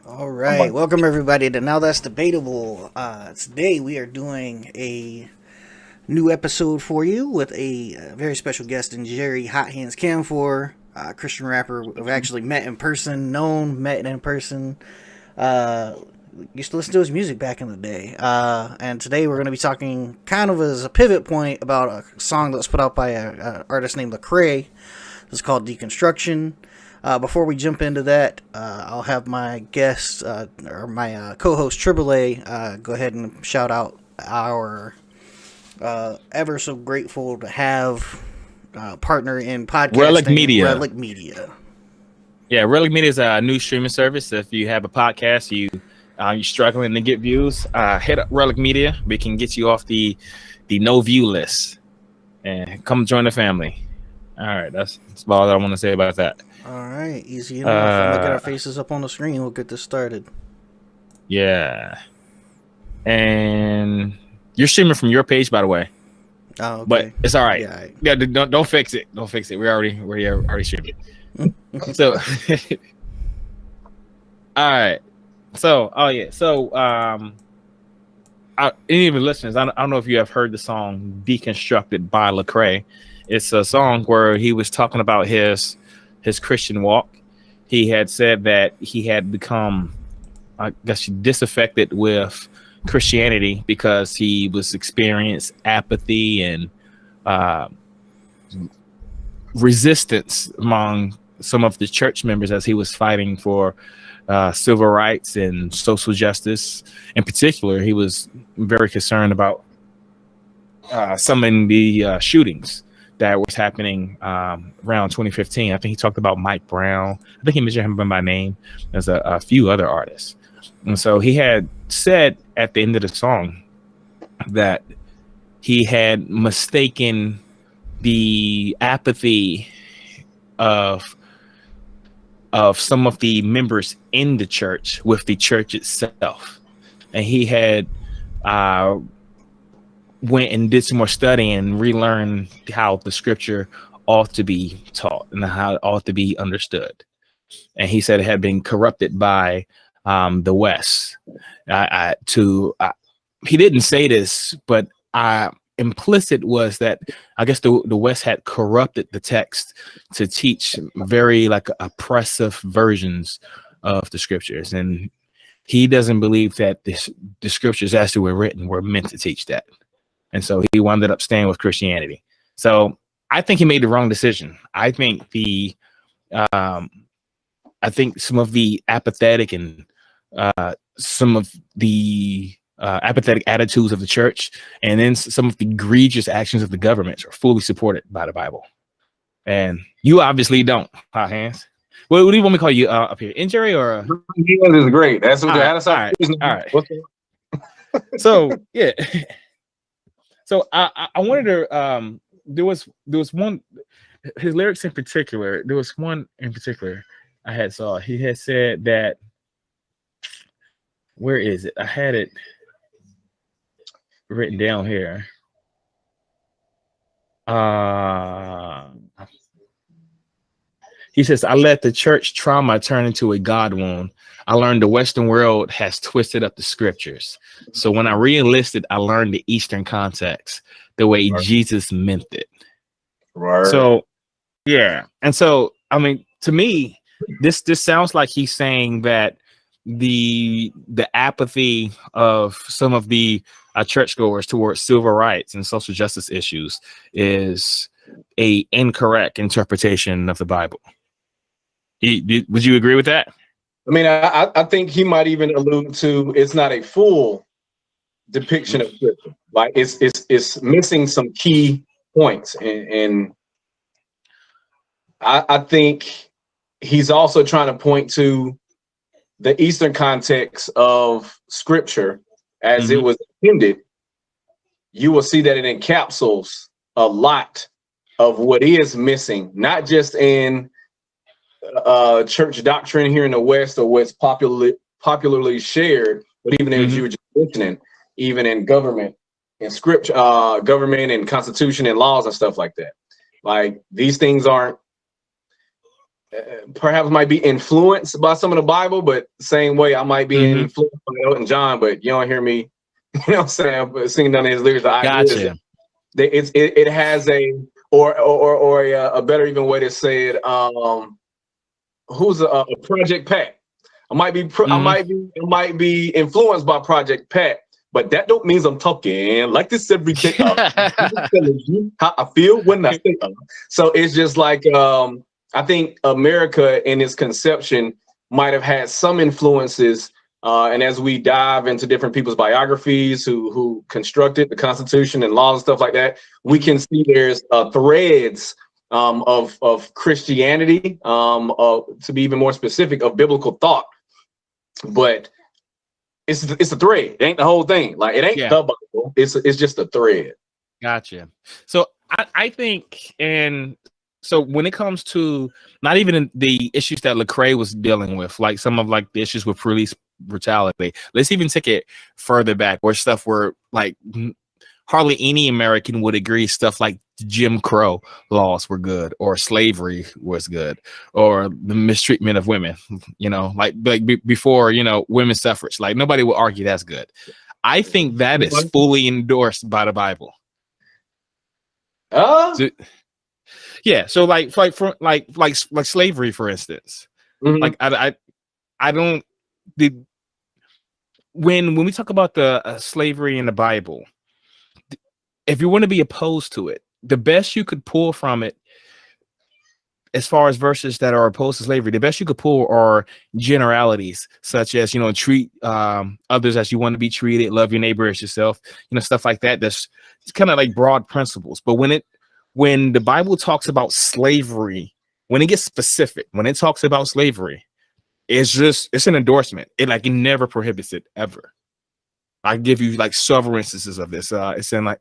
All right, welcome everybody to Now That's Debatable. Today we are doing a new episode for you with a very special guest, Njeri Hot Handz Camphor, Christian rapper we've actually met in person, met in person. Used to listen to his music back in the day. And today we're going to be talking kind of as a pivot point about a song that was put out by an artist named Lecrae. It's called Deconstruction. Before we jump into that, I'll have my guest, or my co-host Triboulet, go ahead and shout out our ever so grateful to have partner in podcasting, Relic Media. Relic Media. Yeah, Relic Media is a new streaming service. If you have a podcast, you're struggling to get views, hit up Relic Media. We can get you off the no view list and come join the family. All right, that's all I want to say about that. All right, easy enough. Look at our faces up on the screen. We'll get this started. Yeah, and you're streaming from your page, by the way. Oh, okay. But it's all right. Yeah, Don't fix it. Don't fix it. We already streamed it. So, all right. So, any of the listeners, I don't know if you have heard the song "Deconstructed" by Lecrae. It's a song where he was talking about his Christian walk. He had said that he had become, I guess, disaffected with Christianity because he was experiencing apathy and resistance among some of the church members as he was fighting for civil rights and social justice. In particular, he was very concerned about some of the shootings that was happening around 2015. I think he talked about Mike Brown. I think he mentioned him by name. There's a few other artists. And so he had said at the end of the song that he had mistaken the apathy of some of the members in the church with the church itself. And he had went and did some more studying and relearned how the scripture ought to be taught and how it ought to be understood. And he said it had been corrupted by the West. He didn't say this, but implicit was that I guess the West had corrupted the text to teach very oppressive versions of the scriptures. And he doesn't believe that the scriptures as they were written were meant to teach that. And so he wound up staying with Christianity. So I think he made the wrong decision. I think some of the apathetic and some of the apathetic attitudes of the church, and then some of the egregious actions of the government are fully supported by the Bible. And you obviously don't, Hot Handz. What do you want me to call you up here? Njeri or? This is great. That's what all right. So yeah. So I wanted to there was one, his lyrics in particular. There was one in particular I had saw. He had said that, where is it? I had it written down here. He says, I let the church trauma turn into a God wound. I learned the Western world has twisted up the scriptures. So when I re-enlisted, I learned the Eastern context, the way Jesus meant it. Right. So, yeah. And so, I mean, to me, this sounds like he's saying that the apathy of some of the churchgoers towards civil rights and social justice issues is a incorrect interpretation of the Bible. Would you agree with that? I mean, I think he might even allude to it's not a full depiction of scripture. Like it's missing some key points, and I think he's also trying to point to the Eastern context of scripture as it was intended. You will see that it encapsulates a lot of what is missing, not just in church doctrine here in the West or what's popularly shared, but even as you were just mentioning, even in government and scripture, government and constitution and laws and stuff like that. Like these things aren't perhaps might be influenced by some of the Bible, but same way I might be influenced by Elton John, but you don't hear me, you know what I'm saying, but singing down his lyrics. The idea is Gotcha. it has a or a better even way to say it. Who's a Project Pat? I might be influenced by Project Pat, but that don't mean I'm talking like this every day. How I feel when I say. So it's just like I think America in its conception might have had some influences. And as we dive into different people's biographies who constructed the Constitution and laws and stuff like that, we can see there's threads of Christianity, to be even more specific, of biblical thought. But it's a thread. It ain't the whole thing. Like it ain't the Bible. It's just a thread. Gotcha. So I think, and so when it comes to not even the issues that Lecrae was dealing with, like some of like the issues with police brutality, let's even take it further back, where stuff where like hardly any American would agree stuff like Jim Crow laws were good, or slavery was good, or the mistreatment of women, you know, like before, you know, women's suffrage, like nobody would argue that's good. I think that is fully endorsed by the Bible. So, yeah, so like slavery, for instance. Like I don't when we talk about the slavery in the Bible, if you want to be opposed to it, the best you could pull from it, as far as verses that are opposed to slavery, the best you could pull are generalities, such as, you know, treat others as you want to be treated, love your neighbor as yourself, you know, stuff like that. That's kind of like broad principles. But when the Bible talks about slavery, when it gets specific, when it talks about slavery, it's an endorsement. It never prohibits it ever. I give you like several instances of this. It's in like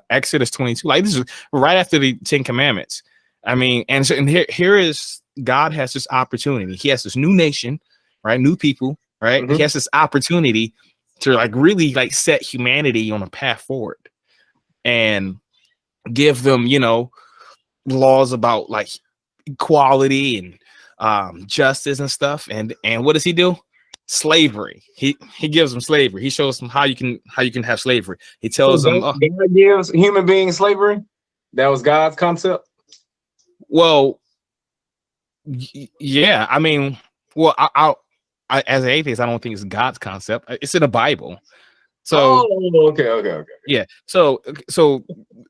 Exodus 22. Like this is right after the 10 Commandments. I mean, and here is God has this opportunity. He has this new nation, right? New people, right? He has this opportunity to like really like set humanity on a path forward and give them, you know, laws about like equality and justice and stuff. And what does he do? Slavery. He gives them slavery. He shows them how you can have slavery. He tells them God gives human beings slavery. That was God's concept. Well, yeah. I mean, well, I as an atheist, I don't think it's God's concept. It's in the Bible. So okay. Yeah. So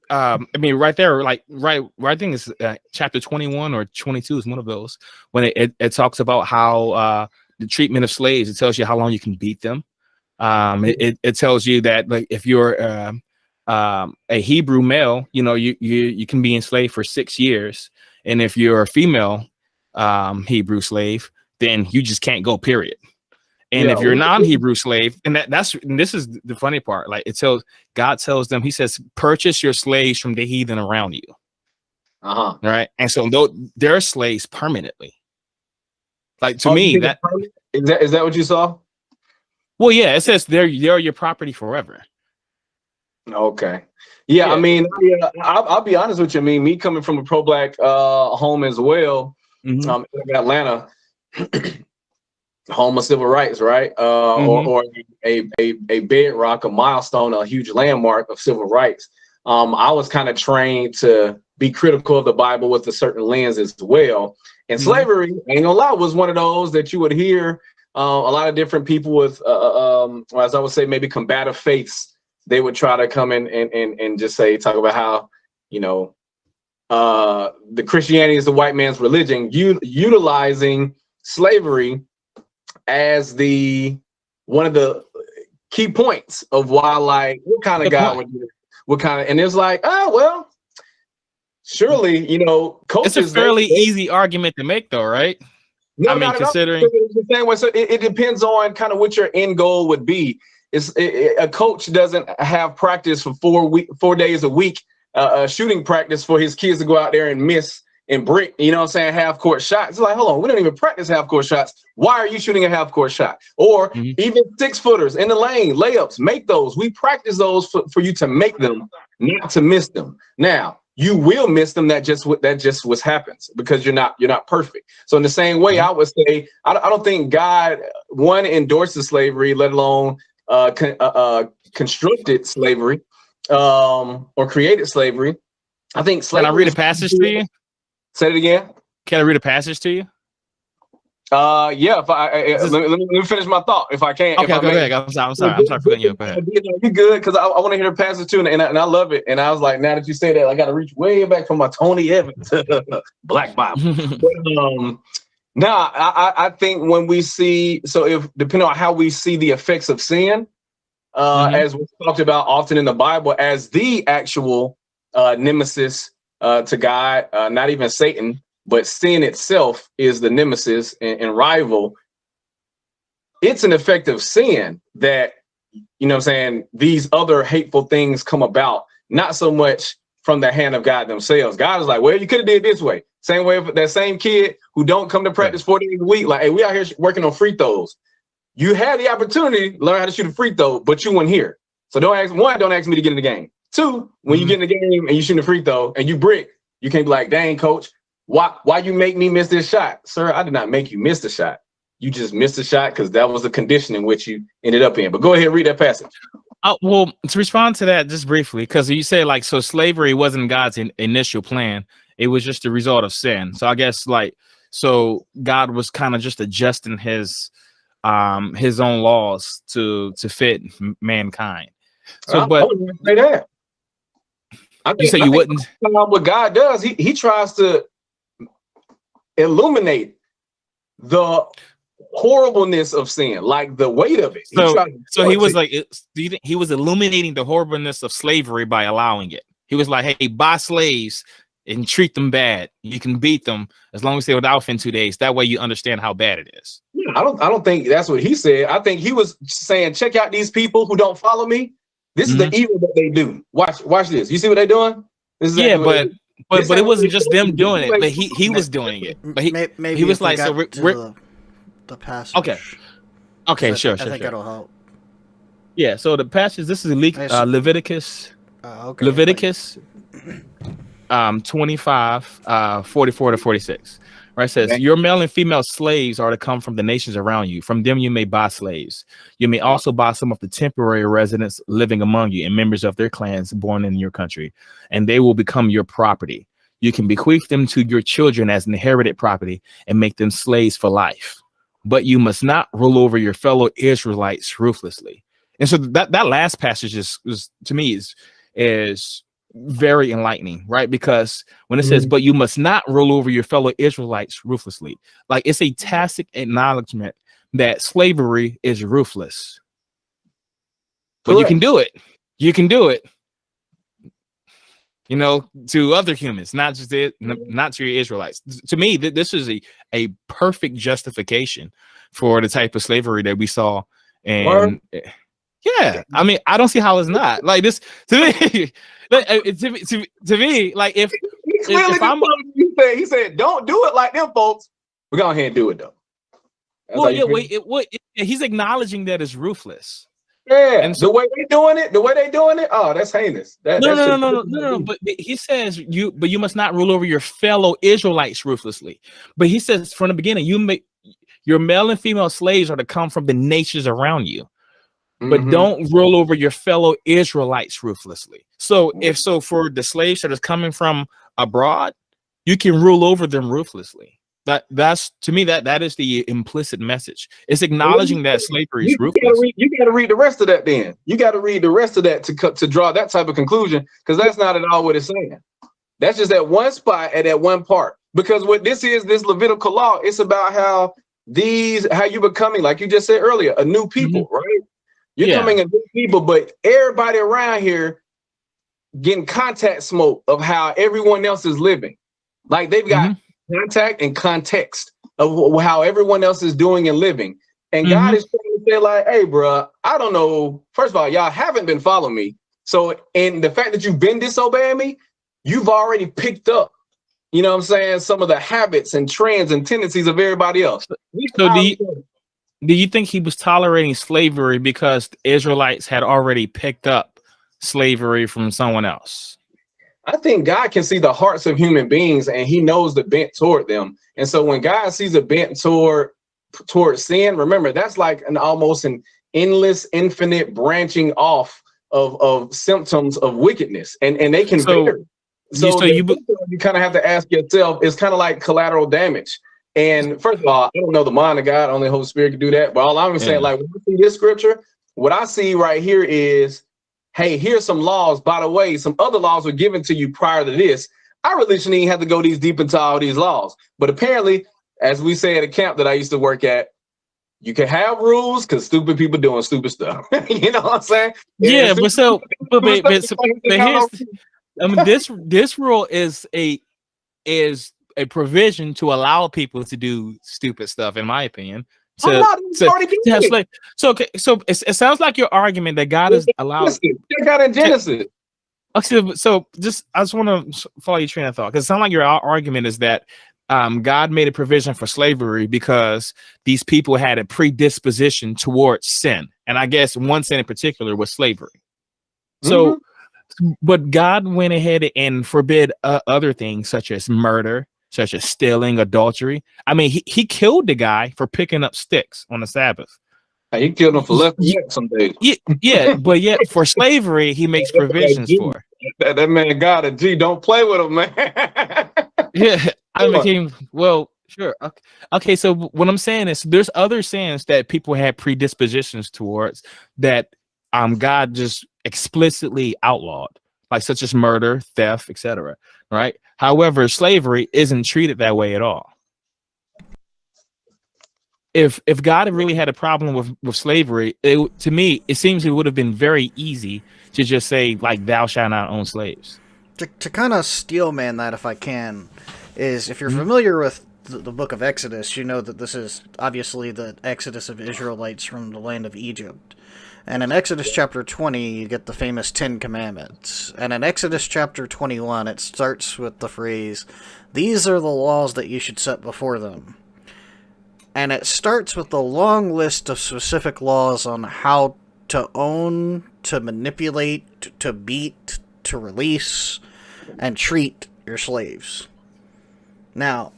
I mean, right there, like right. I think it's chapter 21 or 22 is one of those when it talks about how the treatment of slaves. It tells you how long you can beat them. It tells you that like if you're a Hebrew male, you know, you can be enslaved for 6 years, and if you're a female Hebrew slave, then you just can't go. Period. And if you're a non-Hebrew slave, and this is the funny part, like God tells them, he says, purchase your slaves from the heathen around you. All right. And so they're slaves permanently. Like to me, is that what you saw? Well, yeah, it says they're your property forever. Okay. Yeah. I mean, I'll be honest with you. I mean, me coming from a pro-black home as well, in Atlanta, home of civil rights, right? Or a bedrock, a milestone, a huge landmark of civil rights. I was kind of trained to be critical of the Bible with a certain lens as well. And slavery, ain't gonna lie, was one of those that you would hear a lot of different people with, as I would say, maybe combative faiths. They would try to come in and just talk about how, you know, the Christianity is the white man's religion, utilizing slavery as one of the key points of why, like, what kind of God would do, what kind of, and it's like, oh well, surely, you know, coaches. It's a fairly easy argument to make, though, right? No, I mean, considering it's the same way. So it depends on kind of what your end goal would be. A coach doesn't have practice for 4 days a week, shooting practice for his kids to go out there and miss and brick, you know what I'm saying, half court shots. It's like, hold on, we don't even practice half court shots. Why are you shooting a half court shot? Or even 6-footers in the lane, layups, make those. We practice those for you to make them, not to miss them. Now, you will miss them. That just what happens because you're not perfect. So in the same way, I would say I don't think God endorses slavery, let alone constructed slavery or created slavery. I think slavery. Can I read a passage to you? Say it again. Can I read a passage to you? Yeah. If let me finish my thought, if I can. Okay, go ahead. I'm sorry for cutting you. Go ahead. You good? Because I want to hear the passage too, and I love it. And I was like, now that you say that, I got to reach way back from my Tony Evans Black Bible. But, I think when we see, so if depending on how we see the effects of sin, as we talked about often in the Bible, as the actual nemesis to God, not even Satan. But sin itself is the nemesis and rival. It's an effect of sin that, you know what I'm saying, these other hateful things come about, not so much from the hand of God themselves. God is like, well, you could have did this way. Same way with that same kid who don't come to practice 4 days a week. Like, hey, we out here working on free throws. You had the opportunity to learn how to shoot a free throw, but you weren't here. So don't ask me to get in the game. 2, when you get in the game and you shoot a free throw and you brick, you can't be like, dang, coach. Why you make me miss this shot? Sir, I did not make you miss the shot. You just missed the shot because that was the condition in which you ended up in. But go ahead and read that passage. Well, to respond to that just briefly, because you say like, so slavery wasn't God's initial plan. It was just the result of sin. So I guess so God was kind of just adjusting his own laws to fit mankind. So, but I wouldn't say that. You say you wouldn't. What God does, he tries to illuminate the horribleness of sin, like the weight of it. So he was like, do you think he was illuminating the horribleness of slavery by allowing it? He was like, hey, buy slaves and treat them bad. You can beat them as long as they're without in 2 days. That way you understand how bad it is. Yeah, I don't think that's what he said. I think he was saying, check out these people who don't follow me. This is the evil that they do. Watch this. You see what they're doing? This is but it wasn't just them doing it, but he was doing it. But maybe he was like, so we're the passage. Okay, sure. I think that'll help. Yeah, so the passage, this is Leviticus. Leviticus 25, 44 to 46. Right, it says, your male and female slaves are to come from the nations around you. From them you may buy slaves. You may also buy some of the temporary residents living among you and members of their clans born in your country, and they will become your property. You can bequeath them to your children as inherited property and make them slaves for life. But you must not rule over your fellow Israelites ruthlessly. And so that last passage is to me is very enlightening, right? Because when it says, but you must not rule over your fellow Israelites ruthlessly, like it's a tacit acknowledgement that slavery is ruthless. But you can do it. You can do it, you know, to other humans, not to your Israelites. To me, this is a perfect justification for the type of slavery that we saw. And yeah, I mean, I don't see how it's not like this to me. To me, like if I'm, he said, don't do it like them folks. We're going ahead and do it though. Well, yeah, he's acknowledging that it's ruthless. Yeah, and so, the way they doing it, oh, that's heinous. No. But he says you must not rule over your fellow Israelites ruthlessly. But he says from the beginning, your male and female slaves are to come from the nations around you. But don't rule over your fellow Israelites ruthlessly. So for the slaves that is coming from abroad, you can rule over them ruthlessly. That's to me that is the implicit message. It's acknowledging that slavery is ruthless. You got to read the rest of that. Then you got to read the rest of that to draw that type of conclusion, because that's not at all what it's saying. That's just that one spot at that one part. Because what this Levitical law, it's about how you becoming, like you just said earlier, a new people, right? You're coming a new people, but everybody around here getting contact smoke of how everyone else is living. Like they've got contact and context of how everyone else is doing and living. And God is trying to say like, hey, bro, I don't know. First of all, y'all haven't been following me. So, and the fact that you've been disobeying me, you've already picked up, you know what I'm saying, some of the habits and trends and tendencies of everybody else. So do you think he was tolerating slavery because the Israelites had already picked up slavery from someone else? I think God can see the hearts of human beings, and he knows the bent toward them. And so when God sees a bent toward sin, remember, that's like almost an endless, infinite branching off of symptoms of wickedness, and they can vary. So you kind of have to ask yourself, it's kind of like collateral damage. And first of all, I don't know the mind of God, only the Holy Spirit can do that. But all I'm saying, like, when I see this scripture, what I see right here is, hey, here's some laws. By the way, some other laws were given to you prior to this. I really shouldn't even have to go these deep into all these laws. But apparently, as we say at a camp that I used to work at, you can have rules because stupid people doing stupid stuff. You know what I'm saying? Yeah, but here's, I mean, this rule is a provision to allow people to do stupid stuff, in my opinion. So it sounds like your argument that God is allowed. Check out in Genesis. Okay, so I just want to follow your train of thought, because it sounds like your argument is that God made a provision for slavery because these people had a predisposition towards sin, and I guess one sin in particular was slavery. So, but God went ahead and forbid other things such as murder, such as stealing, adultery. I mean, he killed the guy for picking up sticks on the Sabbath. He killed him for left some days. Yeah, but yet for slavery, he makes provisions for. That man got a G. Don't play with him, man. Yeah, I mean, well, sure. Okay, so what I'm saying is there's other sins that people had predispositions towards that God just explicitly outlawed, like such as murder, theft, etc. Right? However, slavery isn't treated that way at all. If God really had a problem with slavery, to me, it seems it would have been very easy to just say, like, thou shalt not own slaves. To kind of steelman that, if I can, is if you're familiar with the book of Exodus, you know that this is obviously the exodus of Israelites from the land of Egypt. And in Exodus chapter 20, you get the famous 10 Commandments. And in Exodus chapter 21, it starts with the phrase, "These are the laws that you should set before them." And it starts with a long list of specific laws on how to own, to manipulate, to beat, to release, and treat your slaves. Now,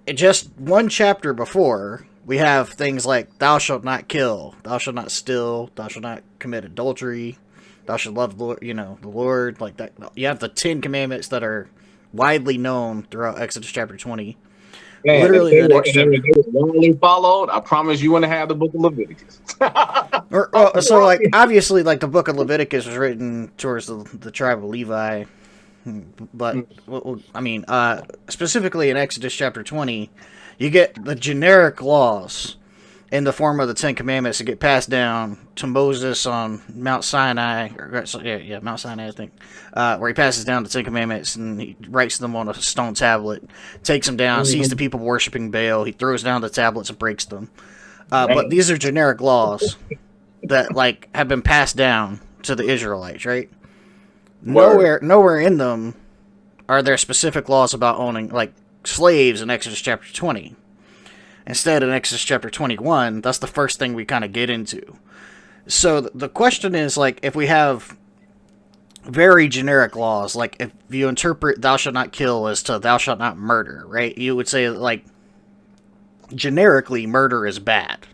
just one chapter before, we have things like, thou shalt not kill, thou shalt not steal, thou shalt not commit adultery, thou shalt love the Lord, like that. You have the 10 Commandments that are widely known throughout Exodus chapter 20. Man, literally, they were wrongly followed. I promise you want to have the book of Leviticus. So, like, obviously, like, the book of Leviticus was written towards the tribe of Levi, but I mean, specifically in Exodus chapter 20, you get the generic laws in the form of the 10 Commandments that get passed down to Moses on Mount Sinai, Mount Sinai, I think, where he passes down the 10 Commandments and he writes them on a stone tablet, takes them down, sees the people worshiping Baal, he throws down the tablets and breaks them. But these are generic laws that, like, have been passed down to the Israelites, right? Nowhere in them are there specific laws about owning, like, slaves in Exodus chapter 20. Instead, in Exodus chapter 21, that's the first thing we kind of get into. So the question is, like, if we have very generic laws, like if you interpret thou shalt not kill as to thou shalt not murder, right? You would say, like, generically, murder is bad.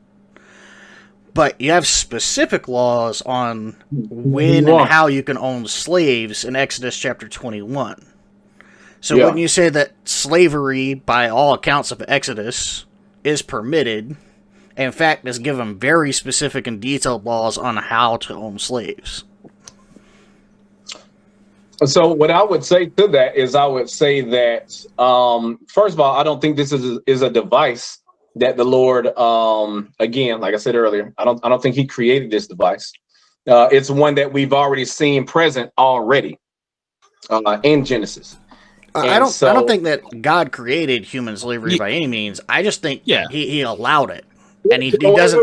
But you have specific laws on when and how you can own slaves in Exodus chapter 21. So when you say that slavery, by all accounts of Exodus, is permitted, in fact, is given very specific and detailed laws on how to own slaves. So what I would say to that is, I would say that, first of all, I don't think this is a device that the Lord, again, like I said earlier, I don't think he created this device. It's one that we've already seen present already in Genesis. I don't think that God created human slavery by any means. I just think he allowed it, and he doesn't.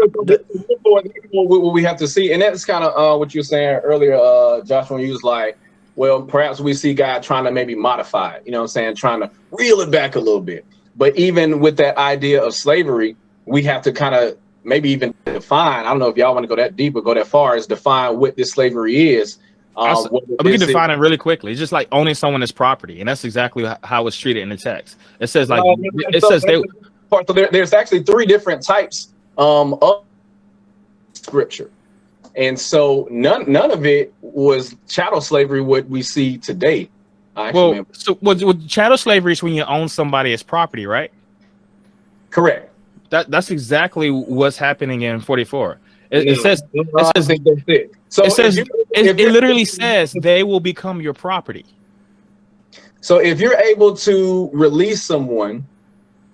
What we have to see, and that's kind of what you were saying earlier, Josh, when you was like, well, perhaps we see God trying to maybe modify it. You know what I'm saying? Trying to reel it back a little bit. But even with that idea of slavery, we have to kind of maybe even define. I don't know if y'all want to go that deep or go that far, is define what this slavery is. We can define it really quickly. It's just like owning someone as property, and that's exactly how it's treated in the text. It says like so there's actually 3 different types of scripture, and so none of it was chattel slavery what we see today. Chattel slavery is when you own somebody as property, right? Correct. That's exactly what's happening in 44. It literally says they will become your property. So if you're able to release someone,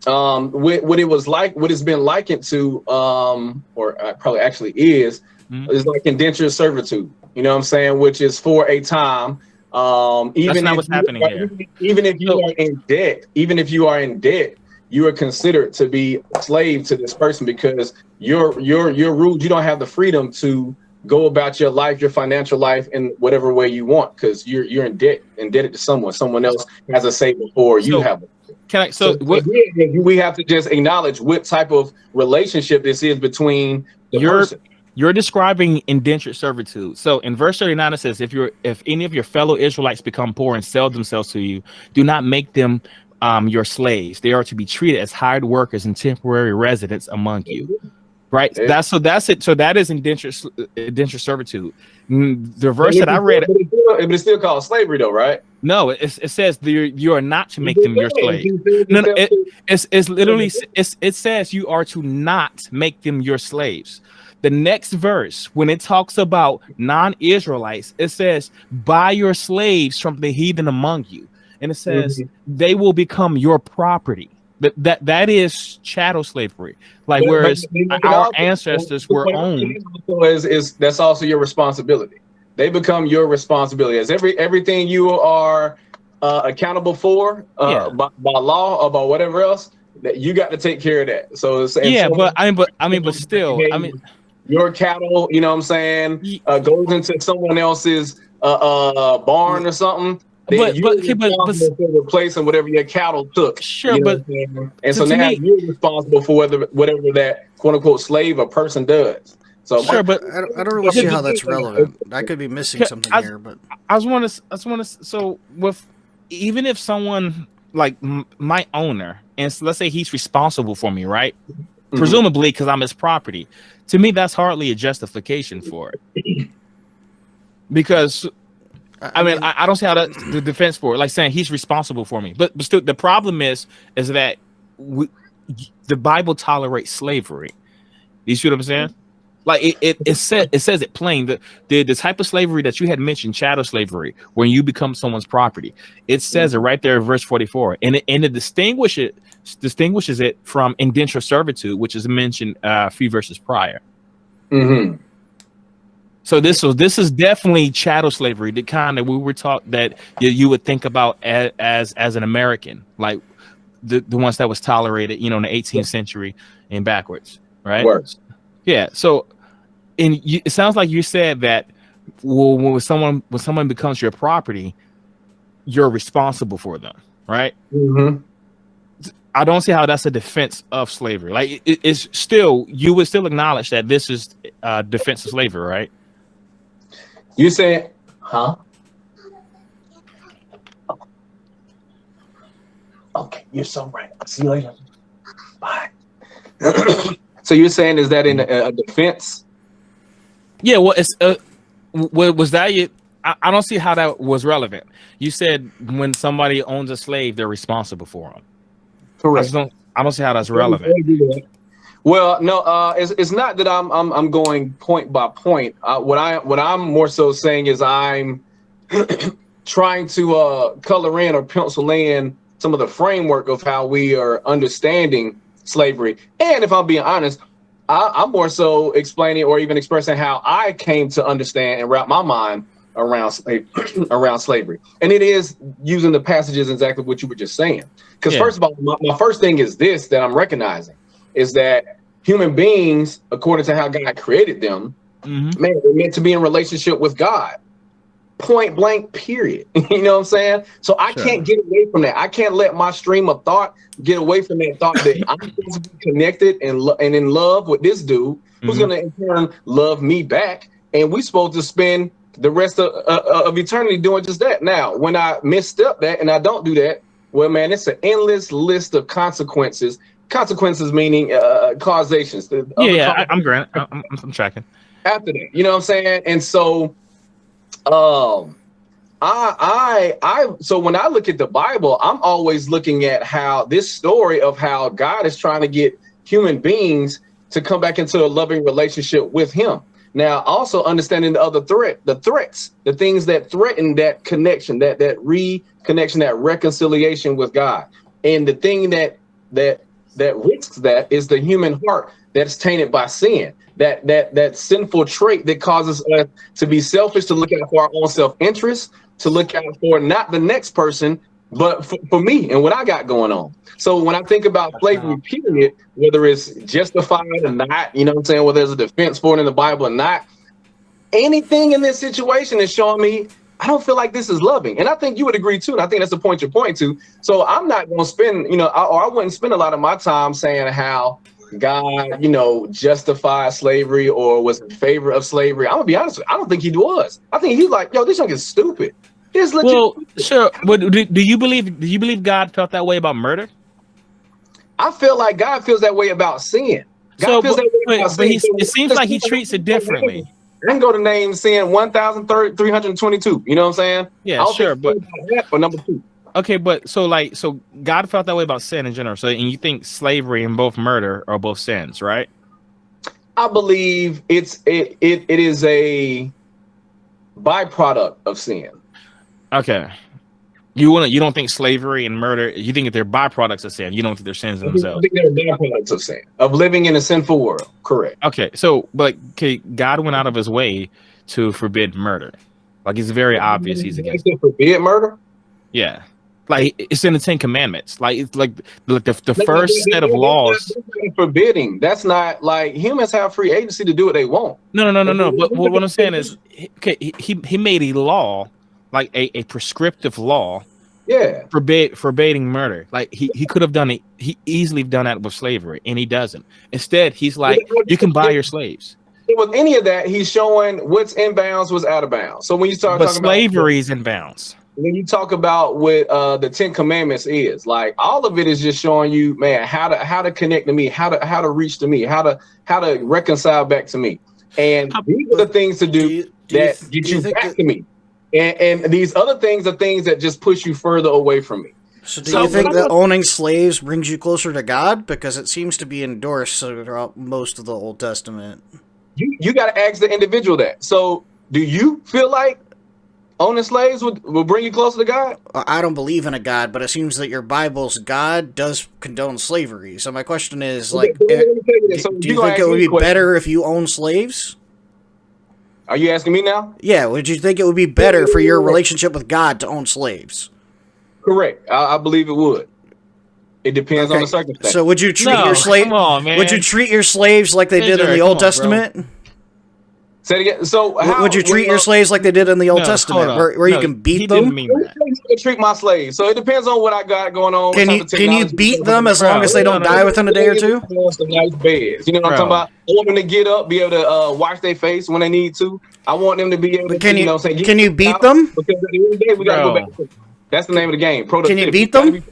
what it's been likened to, or probably actually is like indentured servitude. You know what I'm saying? Which is for a time. That's not what's happening here. Even if you are in debt, you are considered to be a slave to this person because you're ruled. You don't have the freedom to go about your life, your financial life, in whatever way you want because you're indebted to someone. Someone else has a say before you have it. We have to just acknowledge what type of relationship this is between the person. You're describing indentured servitude. So in verse 39 it says, if any of your fellow Israelites become poor and sell themselves to you, do not make them your slaves. They are to be treated as hired workers and temporary residents among you. Right? That's it. So that is indentured servitude. The verse that I read, it's still called slavery though, right? No, it says you are not to make them your slave. No, it's literally it says you are to not make them your slaves. The next verse, when it talks about non-Israelites, it says, buy your slaves from the heathen among you. And it says they will become your property. That is chattel slavery. Like whereas our ancestors were owned. That's also your responsibility. They become your responsibility. As everything you are accountable for by law or by whatever else, that you got to take care of that. So but still, your cattle, you know what I'm saying, goes into someone else's barn or something. But replacing whatever your cattle took. Sure, and so now you're responsible for whatever that quote unquote slave or person does. So sure, but I don't really see how that's relevant. I could be missing something here, but I just want to. So with even if someone like my owner, and so let's say he's responsible for me, right? Presumably because I'm his property. To me, that's hardly a justification for it. Because I don't see how that's the defense for it. Like saying he's responsible for me, but still, the problem is that the Bible tolerates slavery. You see what I'm saying? Like it says it plain. The type of slavery that you had mentioned, chattel slavery, when you become someone's property. It says it right there in verse 44, and it distinguishes it from indentured servitude, which is mentioned a few verses prior. So this is definitely chattel slavery, the kind that we were taught that you would think about as an American, like the ones that was tolerated, in the 18th century and backwards, right? Words. Yeah. So, it sounds like you said that when someone becomes your property, you're responsible for them, right? I don't see how that's a defense of slavery. Like it's still, you would still acknowledge that this is defense of slavery, right? You say, huh? Okay, you're so right. I'll see you later. Bye. So you're saying is that in a defense? Yeah. Well, it's was that you? I don't see how that was relevant. You said when somebody owns a slave, they're responsible for them. Correct. I don't see how that's relevant. Well, no, it's not that I'm going point by point. What I'm more so saying is I'm trying to color in or pencil in some of the framework of how we are understanding slavery. And if I'm being honest, I'm more so explaining or even expressing how I came to understand and wrap my mind around slavery. And it is using the passages exactly what you were just saying. Because first of all, my first thing is this that I'm recognizing is that human beings, according to how God created them, man, they're meant to be in relationship with God. Point blank, period. You know what I'm saying? So I can't get away from that. I can't let my stream of thought get away from that thought that I'm supposed to be connected and in love with this dude who's going to in turn love me back. And we're supposed to spend the rest of eternity doing just that. Now, when I misstep that and I don't do that, well, man, it's an endless list of consequences. Consequences meaning causations. I'm granted. I'm tracking. After that, you know what I'm saying? And so, so when I look at the Bible, I'm always looking at how this story of how God is trying to get human beings to come back into a loving relationship with Him. Now, also understanding the other threats, the things that threaten that connection, that reconnection, that reconciliation with God. And the thing that risks that is the human heart that's tainted by sin. That sinful trait that causes us to be selfish, to look out for our own self-interest, to look out for not the next person, but for me and what I got going on. So when I think about slavery, period, whether it's justified or not, you know what I'm saying, whether there's a defense for it in the Bible or not, anything in this situation is showing me I don't feel like this is loving. And I think you would agree too. And I think that's the point you're pointing to. So I'm not going to spend, I wouldn't spend a lot of my time saying how God, justified slavery or was in favor of slavery. I'm gonna be honest with you, I don't think he was. I think he's like, yo, this junk is stupid. Well, sure. But do you believe God felt that way about murder? I feel like God feels that way about sin. God feels that way about sin. It seems like he treats it differently. I can go to name sin 1,322. You know what I'm saying? Yeah, sure. But for number 2. Okay, but so God felt that way about sin in general. So, and you think slavery and both murder are both sins, right? I believe it is a byproduct of sin. Okay. You don't think slavery and murder, you think that they're byproducts of sin. You don't think they're sins in themselves. I think they're byproducts of sin, of living in a sinful world. Correct. Okay, so God went out of his way to forbid murder. Like, it's very obvious he's against it. Forbid murder? Yeah. Like, it's in the 10 Commandments. Like, it's like the first set of laws. Forbidding. That's not like humans have free agency to do what they want. No. But what I'm saying is, okay, he made a law, like a prescriptive law, forbidding murder. Like he could have done it. He easily done that with slavery, and he doesn't. Instead, he's like, you can buy your slaves. With any of that, he's showing what's in bounds, what's out of bounds. So when you start talking slavery is in bounds. When you talk about what the 10 Commandments is, like all of it is just showing you, man, how to connect to me, how to reach to me, how to reconcile back to me. And these are the things to do that get you back to me. And these other things are things that just push you further away from me. So do you think that owning slaves brings you closer to God? Because it seems to be endorsed throughout most of the Old Testament. You got to ask the individual that. So do you feel like owning slaves will bring you closer to God? I don't believe in a God, but it seems that your Bible's God does condone slavery. So my question is, like, do you think it would be better if you own slaves? Are you asking me now? Yeah, would you think it would be better for your relationship with God to own slaves? Correct. I believe it would. It depends on the circumstance. So would you treat your slaves? Would you treat your slaves like they did in the Old Testament? Say it again. So would you treat your slaves like they did in the Old Testament, where you can beat them? Didn't mean that. Treat my slaves. So it depends on what I got going on. Can you beat them as long as they don't die within a day or two? Some nice beds. You know what I'm talking about? I want them to get up, be able to wash their face when they need to. I want them to be able to. Can you beat them? Because at the end of the day, we gotta go back. That's the name of the game. Can you beat them?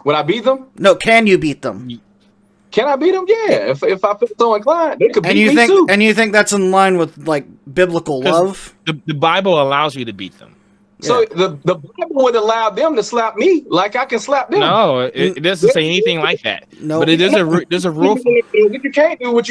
Would I beat them? No. Can you beat them? Can I beat them? Yeah. If I feel so inclined, they could beat me too. And you think that's in line with like biblical love? The Bible allows you to beat them. So the Bible would allow them to slap me like I can slap them. No, it doesn't say anything like that. No, but there's a rule. What you can't do, what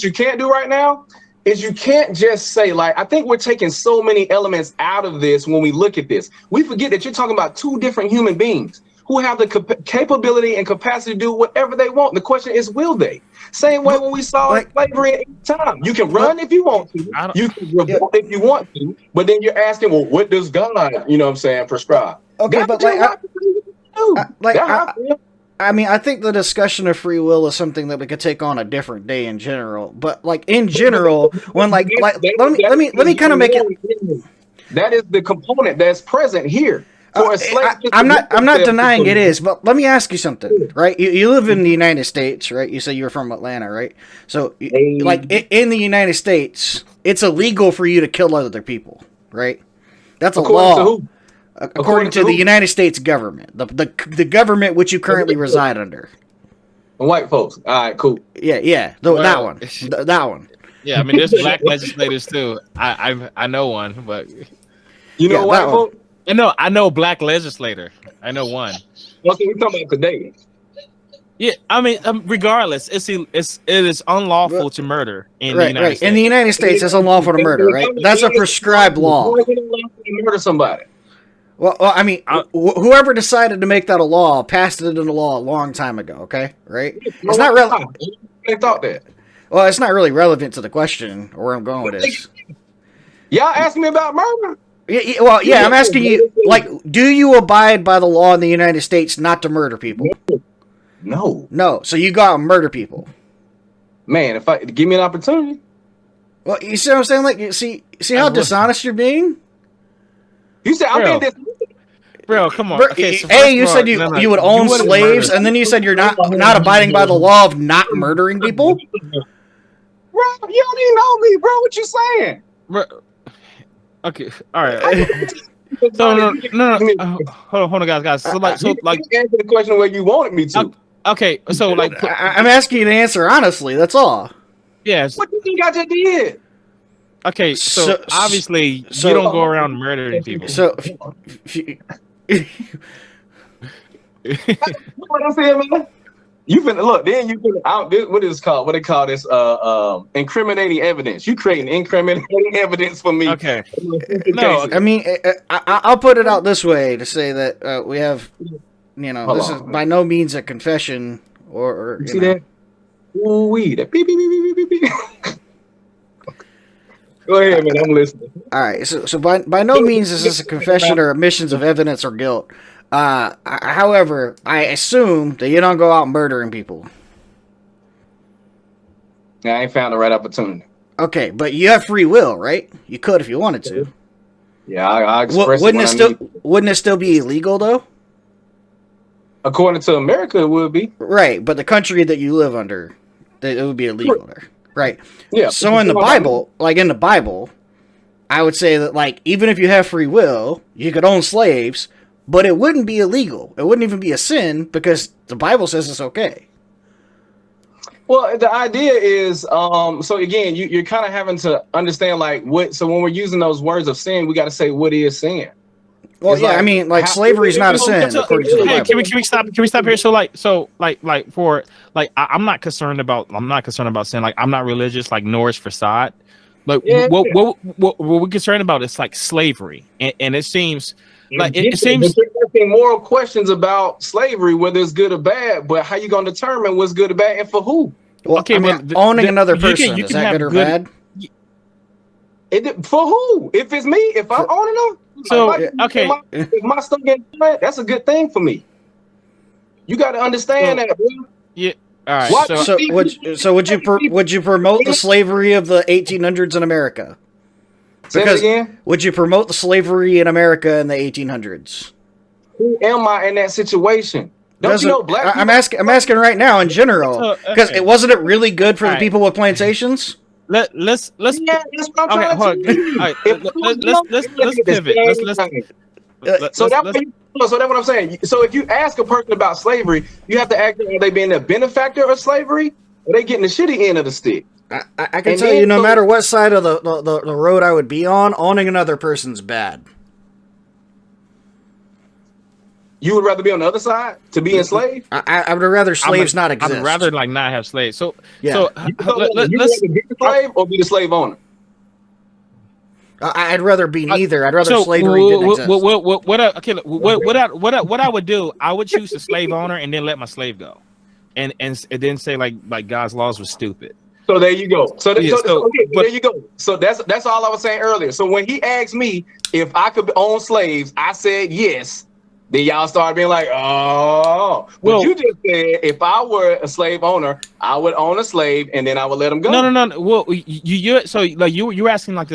you can't do right now is you can't just say, like, I think we're taking so many elements out of this when we look at this. We forget that you're talking about two different human beings who have the capability and capacity to do whatever they want. The question is, will they? Same way when we saw slavery at time. You can run if you want to. You can revolt if you want to. But then you're asking, well, what does God, prescribe? Okay, but I mean, I think the discussion of free will is something that we could take on a different day in general. But like in general, when let me kind of make it. That is the component that's present here. I'm not denying it is, but let me ask you something, right? You live in the United States, right? You say you're from Atlanta, right? So, like in the United States, it's illegal for you to kill other people, right? That's a law. To who? According to the United States government, the government which you currently reside under. White folks. All right, cool. Yeah. That one. Yeah, I mean, there's black legislators too. I know one, but you know white folks. I know black legislator. I know one. Well, so we're talking about today. Yeah, I mean, regardless, it is unlawful to murder in the United States. In the United States, it's unlawful to murder, right? That's a prescribed law. Murder somebody. Well, I mean, whoever decided to make that a law passed it into law a long time ago. Okay, right? It's not relevant. They thought that. Well, it's not really relevant to the question or where I'm going with this. Y'all asking me about murder? Yeah, I'm asking you, like, do you abide by the law in the United States not to murder people? No. So you go out and murder people. Man, if I give me an opportunity. Well, you see what I'm saying? Like, you see how dishonest you're being? You said I'm being dishonest. Bro, come on. Okay, so you said you would own slaves, and then you said you're not abiding by the law of not murdering people? Bro, you don't even know me, bro. What you saying? Bro. Okay, all right. No. Hold on, guys. So like, answer the question where you wanted me to. Okay, so like, I'm asking you to answer honestly. That's all. Yes. What do you think I just did? Okay, so obviously you don't go around murdering people. So, what I said, man. You finna look. Then you finna out. What is it called? What they call this? Incriminating evidence. You creating incriminating evidence for me. Okay. No, I mean, I'll put it out this way to say that we have, this is by no means a confession or you see that? Ooh wee, that beep beep beep beep beep beep. Go ahead, man. I'm listening. All right. So by no means is this a confession or admissions of evidence or guilt. However, I assume that you don't go out murdering people. Yeah, I ain't found the right opportunity. Okay, but you have free will, right? You could if you wanted to. Yeah, I express wouldn't it still be illegal though? According to America, it would be. Right, but the country that you live under, it would be illegal there. Right. Yeah. So in the Bible, I would say that, like, even if you have free will, you could own slaves, but it wouldn't be illegal. It wouldn't even be a sin because the Bible says it's okay. Well, the idea is, so again, you're kind of having to understand, like, so when we're using those words of sin, we got to say what is sin. Well, it's I mean, slavery is not a sin according to the Bible. Can we stop here? I'm not concerned about sin. Like, I'm not religious, like, nor is Facade. Like, what we're concerned about is like slavery, and it seems like it seems asking moral questions about slavery, whether it's good or bad. But how you gonna determine what's good or bad, and for who? Well, okay, owning another person is that good or bad? For who? If it's me, if I'm owning them. So if my stuff getting bad, that's a good thing for me. You got to understand that, bro. Yeah. All right. So would you promote the slavery of the 1800s in America? Say it again. Would you promote the slavery in America in the 1800s? Who am I in that situation? Don't you know black people? I'm asking right now in general because it wasn't really good for the people with plantations. Let's yeah, that's what I'm trying to do. Let's pivot. So that's what I'm saying. So if you ask a person about slavery, you have to ask them, are they being a benefactor of slavery? Or are they getting the shitty end of the stick? I can tell you, no matter what side of the road I would be on, owning another person's bad. You would rather be on the other side to be enslaved? I would rather slaves not exist. I would rather not have slaves. So yeah. So let's be the slave or be the slave owner. I'd rather be neither. I'd rather slavery didn't exist. What I would do, I would choose the slave owner and then let my slave go, and then say like God's laws were stupid. So there you go. There you go. So that's all I was saying earlier. So when he asked me if I could own slaves, I said yes. Then y'all started being like, oh, well, you just said if I were a slave owner, I would own a slave and then I would let him go. No. Well, you so like you asking like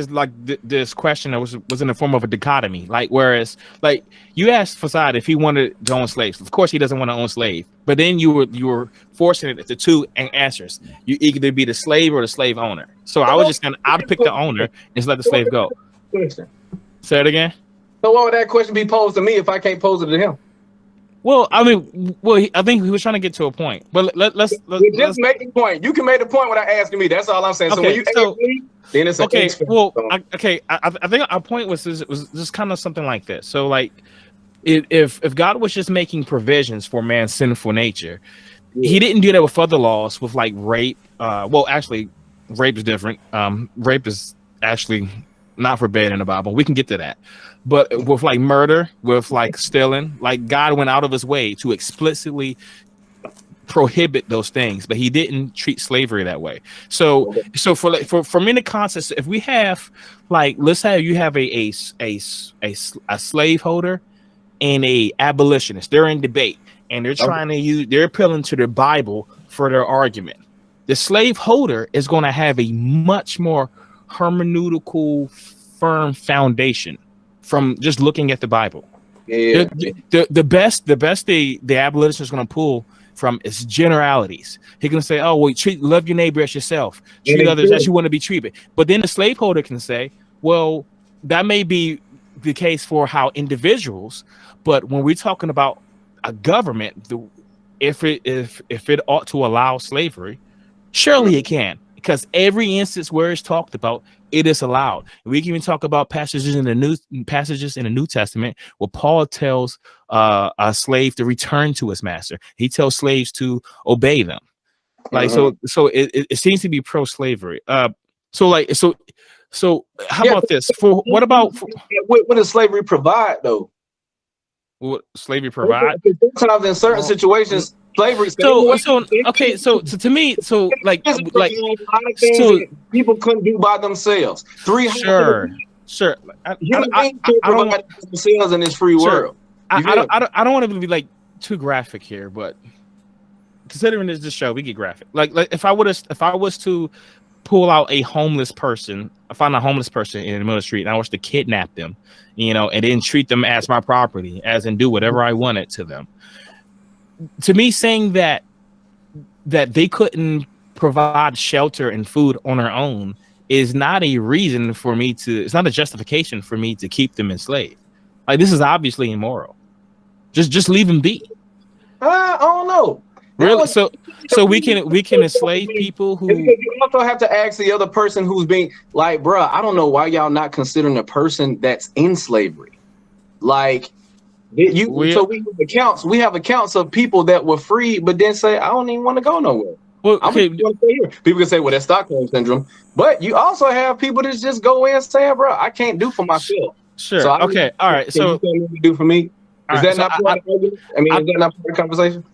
this question that was in the form of a dichotomy. Like, whereas like you asked Facade if he wanted to own slaves. Of course, he doesn't want to own slave. But then you were forcing it to two answers. You either be the slave or the slave owner. So I was just I'd pick the owner and just let the slave go. Say it again. So what would that question be posed to me if I can't pose it to him? Well, I mean, I think he was trying to get to a point. But let's just make the point. You can make the point without asking me. That's all I'm saying. Okay, so when you ask me, then it's okay. Well, I think our point was just kind of something like this. So, like, if God was just making provisions for man's sinful nature, He didn't do that with other laws, with like rape. Well, actually, rape is different. Rape is actually not forbidden in the Bible. We can get to that. But with like murder, with like stealing, like God went out of his way to explicitly prohibit those things, but he didn't treat slavery that way. So for many concepts, if we have like, let's say you have a slaveholder and a abolitionist, they're in debate and they're trying to they're appealing to the Bible for their argument. The slaveholder is going to have a much more hermeneutical, firm foundation from just looking at the Bible. Yeah. The best the abolitionist is going to pull from is generalities. He's going to say, "Oh, well, love your neighbor as yourself. Treat others as you want to be treated." But then the slaveholder can say, "Well, that may be the case for how individuals, but when we're talking about a government, if it ought to allow slavery, surely it can." Because every instance where it's talked about, it is allowed. We can even talk about passages in the New Testament where Paul tells a slave to return to his master. He tells slaves to obey them. Like so it seems to be pro-slavery. So how about this? What does slavery provide though? What slavery provide? Sometimes in certain situations. Slavery. So to me, like people couldn't do by themselves. Sure. I don't want themselves in this free world. I don't want to be like too graphic here, but considering this show, we get graphic. Like if I was to pull out a homeless person, I find a homeless person in the middle of the street, and I was to kidnap them, and then treat them as my property, as in do whatever I wanted to them. To me, saying that they couldn't provide shelter and food on their own is not a reason for me to. It's not a justification for me to keep them enslaved. Like, this is obviously immoral. Just leave them be. I don't know. Really? So we can enslave people who. You also have to ask the other person who's being like, bruh, I don't know why y'all not considering a person that's in slavery, like. We have accounts of people that were free, but then say, I don't even want to go nowhere. Well, okay. People can say, well, that's Stockholm syndrome. But you also have people that just go in and say, bro, I can't do for myself. Sure. So okay. All right. So you can't do for me. Is that not part of the conversation?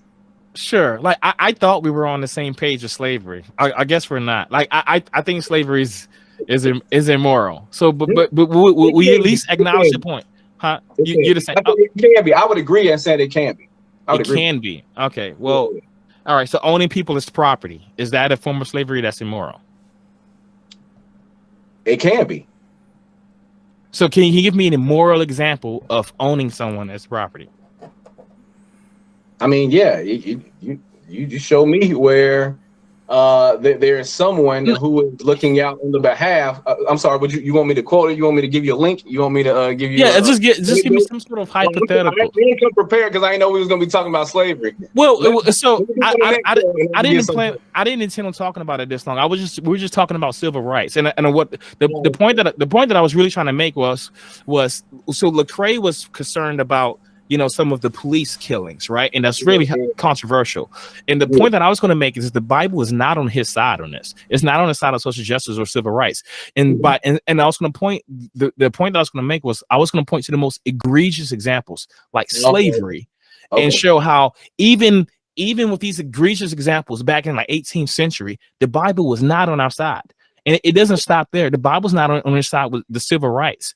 Sure. Like I thought we were on the same page with slavery. I guess we're not. Like I think slavery is immoral. So but we at least acknowledge the point. Huh? You're the same. It can be. I would agree and said it can be. Can be. Okay. Well, all right. So owning people as property, is that a form of slavery that's immoral? It can be. So can you give me an immoral example of owning someone as property? I mean, yeah. You just show me where there is someone who is looking out on the behalf. I'm sorry, but you want me to quote it? You want me to give you a link? You want me to give you? Yeah, just give me some sort of hypothetical. I didn't come prepared because I didn't know we was going to be talking about slavery. Well, so I didn't intend on talking about it this long. We were just talking about civil rights, and what the point that I was really trying to make was so Lecrae was concerned about some of the police killings, right? And that's really controversial. And the point that I was going to make is the Bible is not on his side on this. It's not on the side of social justice or civil rights. And I was going to point, the point that I was going to make was I was going to point to the most egregious examples like slavery and show how even with these egregious examples back in like 18th century, the Bible was not on our side. And it doesn't stop there. The Bible's not on our side with the civil rights.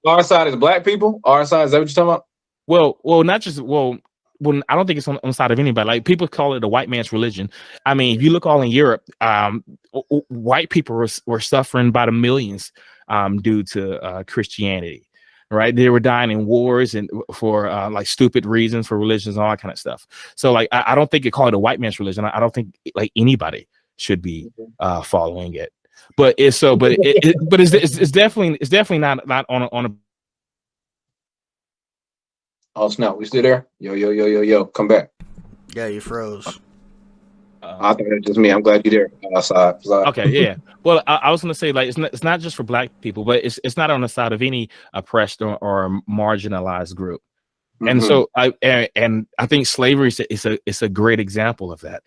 Our side is black people? Our side, is that what you're talking about? Well, not just well, I don't think it's on the side of anybody. Like people call it a white man's religion. I mean, if you look all in Europe, white people were suffering by the millions due to Christianity, right? They were dying in wars and for like stupid reasons for religions and all that kind of stuff. So like, I don't think you call it a white man's religion. I don't think like anybody should be following it. But it's so, but it's definitely not on a. Oh snap! We still there? Yo! Come back. Yeah, you froze. I think it's just me. I'm glad you're there. Outside. Okay, yeah. Well, I was going to say like it's not just for Black people, but it's not on the side of any oppressed or marginalized group. And so I think slavery is a great example of that.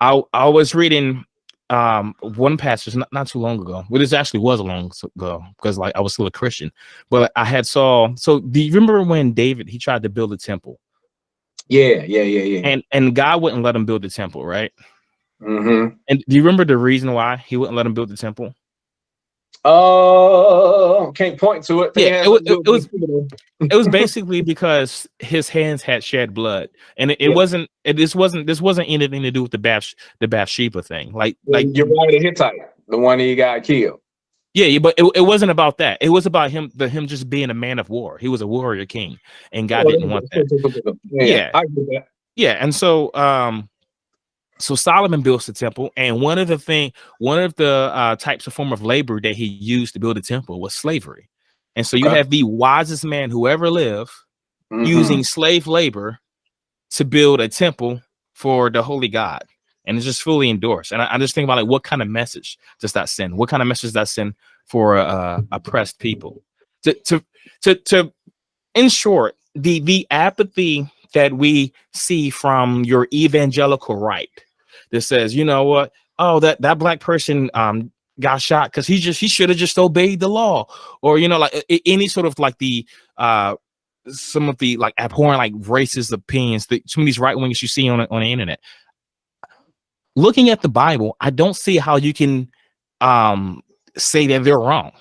I was reading one passage not too long ago. Well, this actually was a long ago because like I was still a Christian, but I had so do you remember when David he tried to build a temple? Yeah. And God wouldn't let him build the temple, right? Mm-hmm. And do you remember the reason why he wouldn't let him build the temple? Can't point to it. Yeah, it was basically because his hands had shed blood, and this wasn't anything to do with the Bathsheba thing. Like you're right, the Hittite, the one he got killed. Yeah, but it wasn't about that. It was about him just being a man of war. He was a warrior king, and God didn't want that. Yeah, I get that. Yeah, and so so Solomon builds the temple, and one of the types of form of labor that he used to build the temple was slavery. And so you have the wisest man who ever lived using slave labor to build a temple for the holy God. And it's just fully endorsed. And I just think about like, what kind of message does that send? What kind of message does that send for oppressed people? In short, the apathy that we see from your evangelical right that says, you know what? Oh, that Black person got shot because he should have just obeyed the law, or you know, like any sort of like the some of the like abhorrent like racist opinions that some of these right wingers you see on the internet. Looking at the Bible, I don't see how you can say that they're wrong.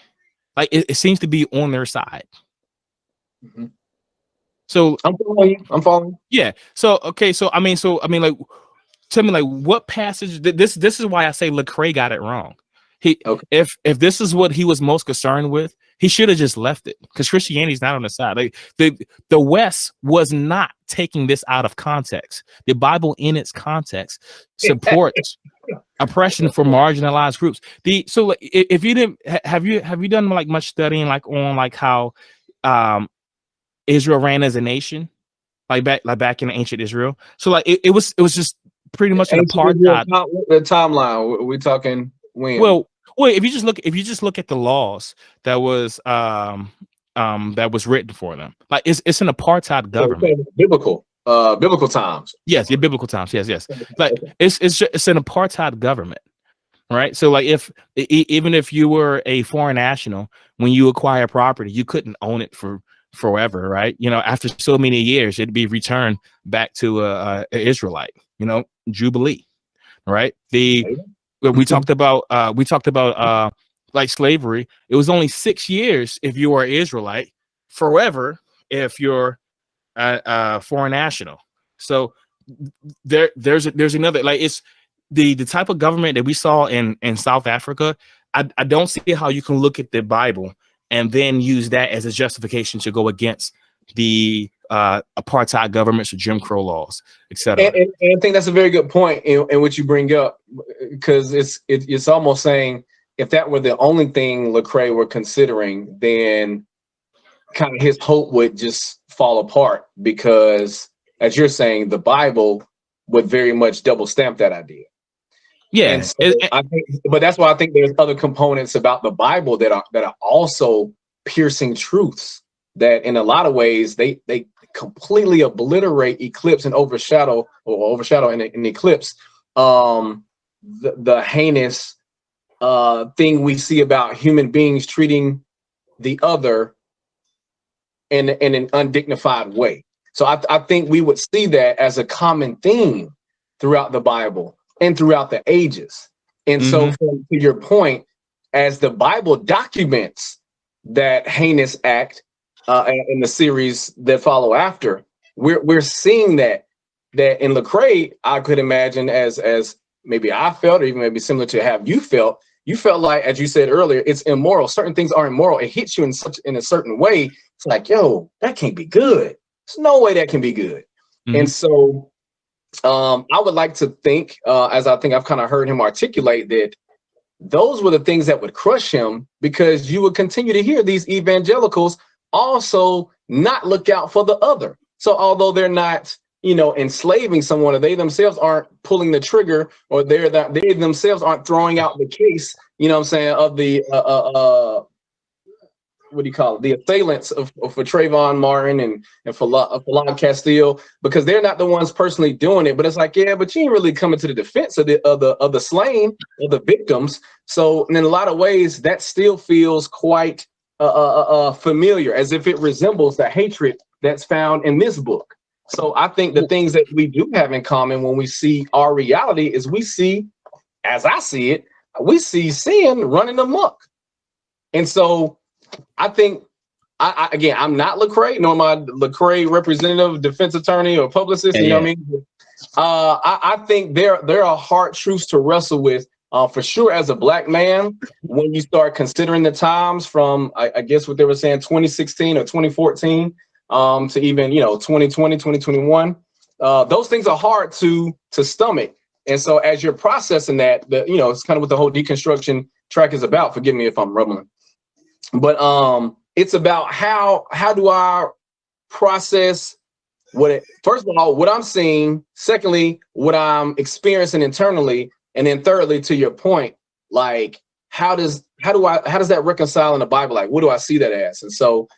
Like it seems to be on their side. Mm-hmm. So I'm following. Yeah. So okay. So I mean, like, tell me, like, what passage? This is why I say Lecrae got it wrong. If this is what he was most concerned with, he should have just left it, because Christianity is not on the side. Like the West was not taking this out of context. The Bible, in its context, supports oppression for marginalized groups. So like, if you didn't have you done like much studying like on like how Israel ran as a nation, like back in ancient Israel. So like it was just pretty much an apartheid. The timeline we're talking when? Well, if you just look at the laws that was written for them, like it's an apartheid government. Biblical times. Yes, biblical times. Yes. Like it's an apartheid government, right? So like even if you were a foreign national, when you acquire property, you couldn't own it for forever, right? You know, after so many years, it'd be returned back to a Israelite. You know, Jubilee, right? We talked about like slavery. It was only 6 years if you were an Israelite, forever if you're a foreign national. So there's another, like, it's the type of government that we saw in South Africa. I don't see how you can look at the Bible and then use that as a justification to go against the apartheid governments or Jim Crow laws, etc. And I think that's a very good point in what you bring up, because it's almost saying if that were the only thing Lecrae were considering, then kind of his hope would just fall apart, because as you're saying, the Bible would very much double stamp that idea. Yeah, and so I think, but that's why I think there's other components about the Bible that are also piercing truths that in a lot of ways they completely obliterate, eclipse, and overshadow and eclipse the heinous thing we see about human beings treating the other in an undignified way. So I think we would see that as a common theme throughout the Bible and throughout the ages. And so to your point, as the Bible documents that heinous act, in the series that follow after, we're seeing that in Lecrae, I could imagine as maybe I felt, or even maybe similar to how you felt like, as you said earlier, it's immoral. Certain things are immoral. It hits you in a certain way. It's like, yo, that can't be good. There's no way that can be good. And so I would like to think, as I think I've kind of heard him articulate, that those were the things that would crush him, because you would continue to hear these evangelicals also not look out for the other. So although they're not, enslaving someone, or they themselves aren't pulling the trigger, or they themselves aren't throwing out the case, of the what do you call it, the assailants for Trayvon Martin and Falon Castile, because they're not the ones personally doing it. But it's like, yeah, but you ain't really coming to the defense of the slain, or the victims. So in a lot of ways, that still feels quite familiar, as if it resembles the hatred that's found in this book. So I think the things that we do have in common when we see our reality is we see, as I see it, we see sin running amok. And so I think, again, I'm not Lecrae, nor am I Lecrae representative, defense attorney, or publicist. You know what I mean? I think there are hard truths to wrestle with, for sure, as a Black man, when you start considering the times from, I guess what they were saying, 2016 or 2014 to even 2020, 2021. Those things are hard to stomach. And so as you're processing that, it's kind of what the whole deconstruction track is about. Forgive me if I'm rumbling. But it's about how do I process first of all, what I'm seeing, secondly, what I'm experiencing internally, and then thirdly, to your point, like how does that reconcile in the Bible? Like, what do I see that as? And so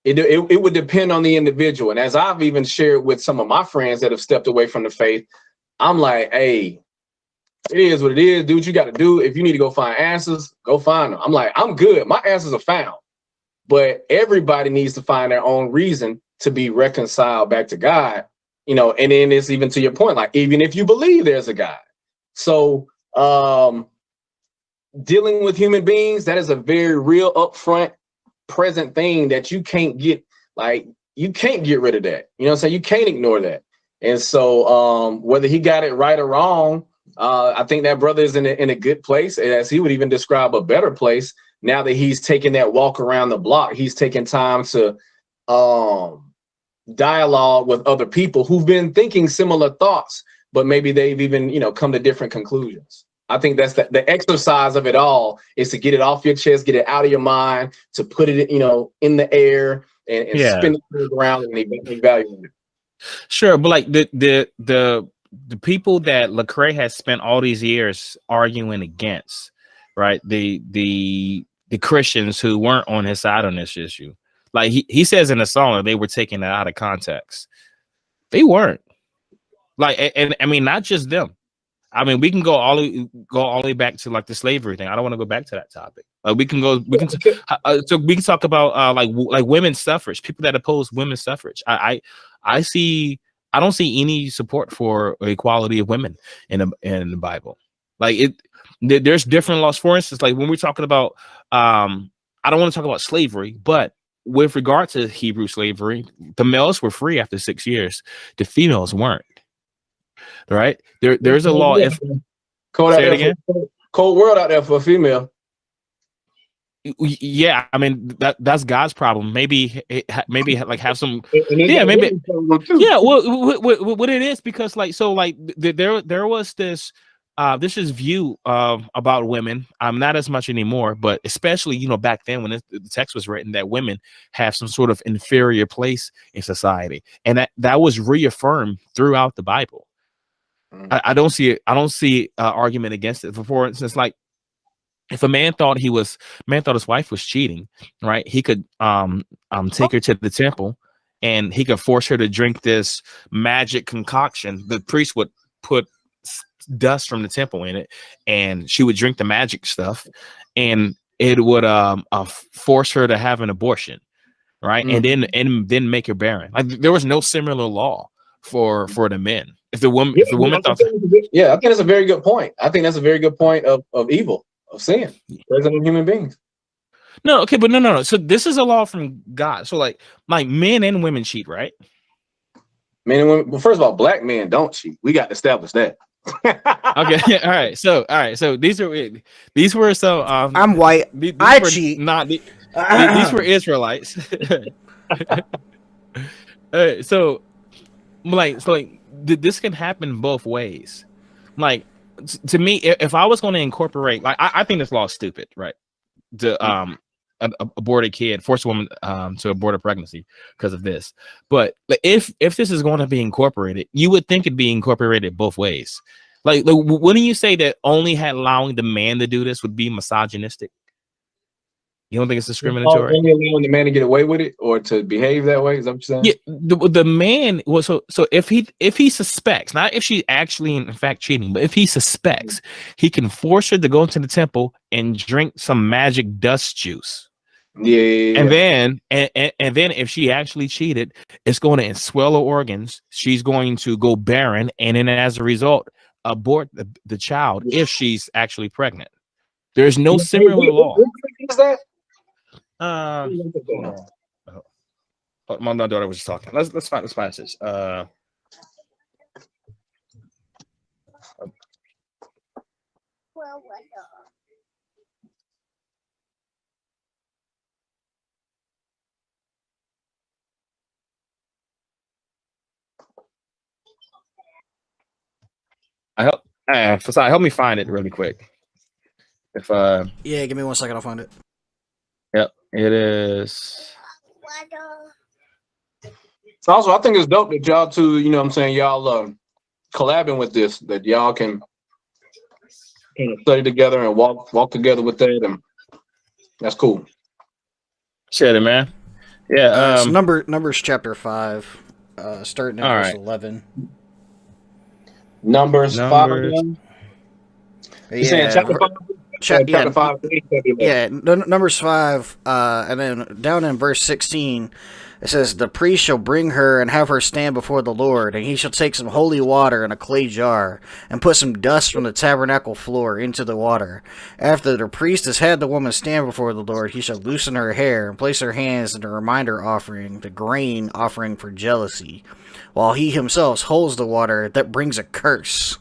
it would depend on the individual. And as I've even shared with some of my friends that have stepped away from the faith, I'm like, hey, it is what it is. Do what you got to do. If you need to go find answers, go find them. I'm like, I'm good. My answers are found. But everybody needs to find their own reason to be reconciled back to God, and then it's even to your point, like, even if you believe there's a God. So dealing with human beings, that is a very real, upfront, present thing that you can't get, you can't get rid of that. You know what I'm saying? You can't ignore that. And so whether he got it right or wrong, I think that brother is in a good place, as he would even describe a better place. Now that he's taking that walk around the block, he's taking time to dialogue with other people who've been thinking similar thoughts, but maybe they've even, come to different conclusions. I think that's the exercise of it all, is to get it off your chest, get it out of your mind, to put it, in the air and spin it around and evaluate it. Sure, but like the people that Lecrae has spent all these years arguing against, right? The Christians who weren't on his side on this issue, like he says in the song that they were taking it out of context. They weren't. Like, and I mean, not just them. I mean, we can go all the way back to like the slavery thing. I don't want to go back to that topic. So we can talk about like women's suffrage, people that oppose women's suffrage. I don't see any support for equality of women in the Bible. Like there's different laws. For instance, like when we're talking about, I don't want to talk about slavery, but with regard to Hebrew slavery, the males were free after 6 years. The females weren't. Right? There's a law. If cold world out there for a female. Yeah, I mean that's God's problem. Maybe like have some. Yeah, maybe. Yeah, what it is, because there was this view about women. Not as much anymore, but especially back then when the text was written, that women have some sort of inferior place in society, and that was reaffirmed throughout the Bible. I don't see argument against it. For instance, like if a man thought his wife was cheating, right? He could take her to the temple, and he could force her to drink this magic concoction. The priest would put dust from the temple in it, and she would drink the magic stuff, and it would force her to have an abortion, right? And then make her barren. Like there was no similar law for the men. If the woman thought that, I think that's a very good point. I think that's a very good point of evil, of sin, present in human beings. No, okay, but no. So this is a law from God. So like men and women cheat, right? Men and women. Well, first of all, black men don't cheat. We got to establish that. Okay, all right. So these were so I'm white. these I were cheat. not these were Israelites. So this can happen both ways. Like to me, if I was going to incorporate, like I think this law is stupid, right? To abort a kid, force a woman to abort a pregnancy because of this. But if this is going to be incorporated, you would think it'd be incorporated both ways. Like wouldn't you say that only allowing the man to do this would be misogynistic? You don't think it's discriminatory? Only allowing the man to get away with it or to behave that way? Is that what you're saying? Yeah, the man. Well, so if he suspects, not if she's actually in fact cheating, but if he suspects, he can force her to go into the temple and drink some magic dust juice. Yeah. And then if she actually cheated, it's going to swell her organs. She's going to go barren, and then as a result, abort the child if she's actually pregnant. There's no similar law. What is that? My daughter was just talking. Let's find this. Facade, help me find it really quick. If yeah, give me 1 second, I'll find it. Yep, it is. Also, I think it's dope that y'all two, you know what I'm saying, y'all collabing with this, that y'all can study together and walk together with that, and that's cool. Shit, man. Yeah. So Numbers chapter 5, starting at verse 11. Numbers 5. You're saying chapter 5? Chapter 5. Yeah, Numbers 5, and then down in verse 16, it says, "The priest shall bring her and have her stand before the Lord, and he shall take some holy water in a clay jar, and put some dust from the tabernacle floor into the water. After the priest has had the woman stand before the Lord, he shall loosen her hair, and place her hands in the reminder offering, the grain offering for jealousy, while he himself holds the water that brings a curse.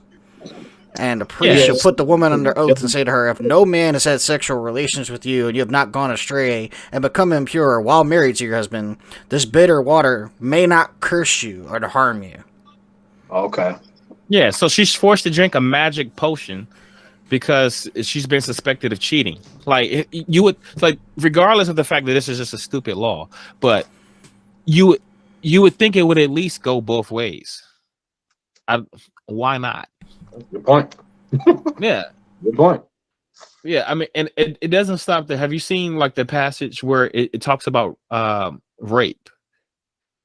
And the priest shall put the woman under oath and say to her, if no man has had sexual relations with you, and you have not gone astray and become impure while married to your husband, this bitter water may not curse you or to harm you." Okay. Yeah, so she's forced to drink a magic potion because she's been suspected of cheating. Like you would, like, regardless of the fact that this is just a stupid law, but you would think it would at least go both ways. Why not? Good point. Yeah. Good point. Yeah, I mean, and it doesn't stop there. Have you seen like the passage where it talks about rape?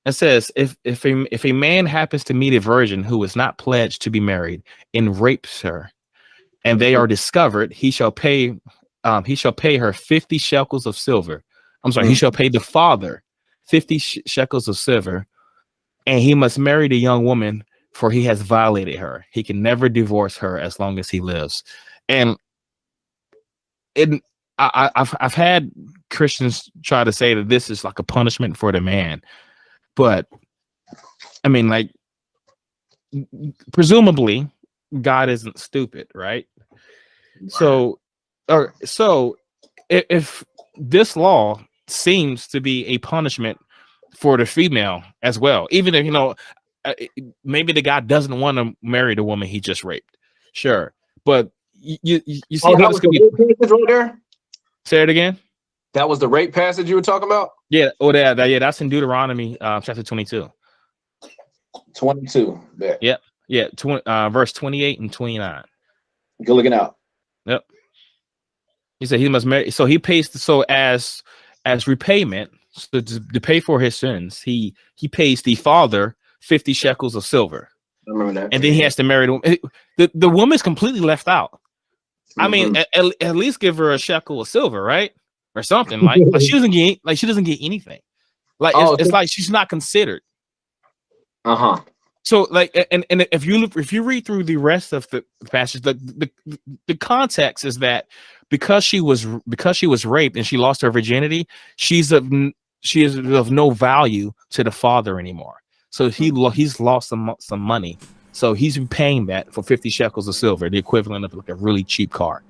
It says if a man happens to meet a virgin who is not pledged to be married and rapes her, and they are discovered, he shall pay her 50 shekels of silver. I'm sorry, he shall pay the father 50 shekels of silver, and he must marry the young woman, for he has violated her. He can never divorce her as long as he lives. And I've had Christians try to say that this is like a punishment for the man, but I mean, like, presumably God isn't stupid, right? So if this law seems to be a punishment for the female as well, even if maybe the guy doesn't want to marry the woman he just raped, sure, but you see how this could be right there? Say it again. That was the rape passage you were talking about? Yeah. That's in Deuteronomy chapter 22. 22. Yep. Yeah. Verse 28 and 29. Good looking out. Yep. He said he must marry. So he pays. So as repayment, so to pay for his sins, he pays the father 50 shekels of silver. I remember that. And then he has to marry the woman's completely left out. I mean, at least give her a shekel of silver, right, or something. Like she doesn't get anything. Like it's like she's not considered. So like, and if you read through the rest of the passage, the context is that because she was raped and she lost her virginity, she is of no value to the father anymore. So he's lost some money. So he's paying that for 50 shekels of silver, the equivalent of like a really cheap car.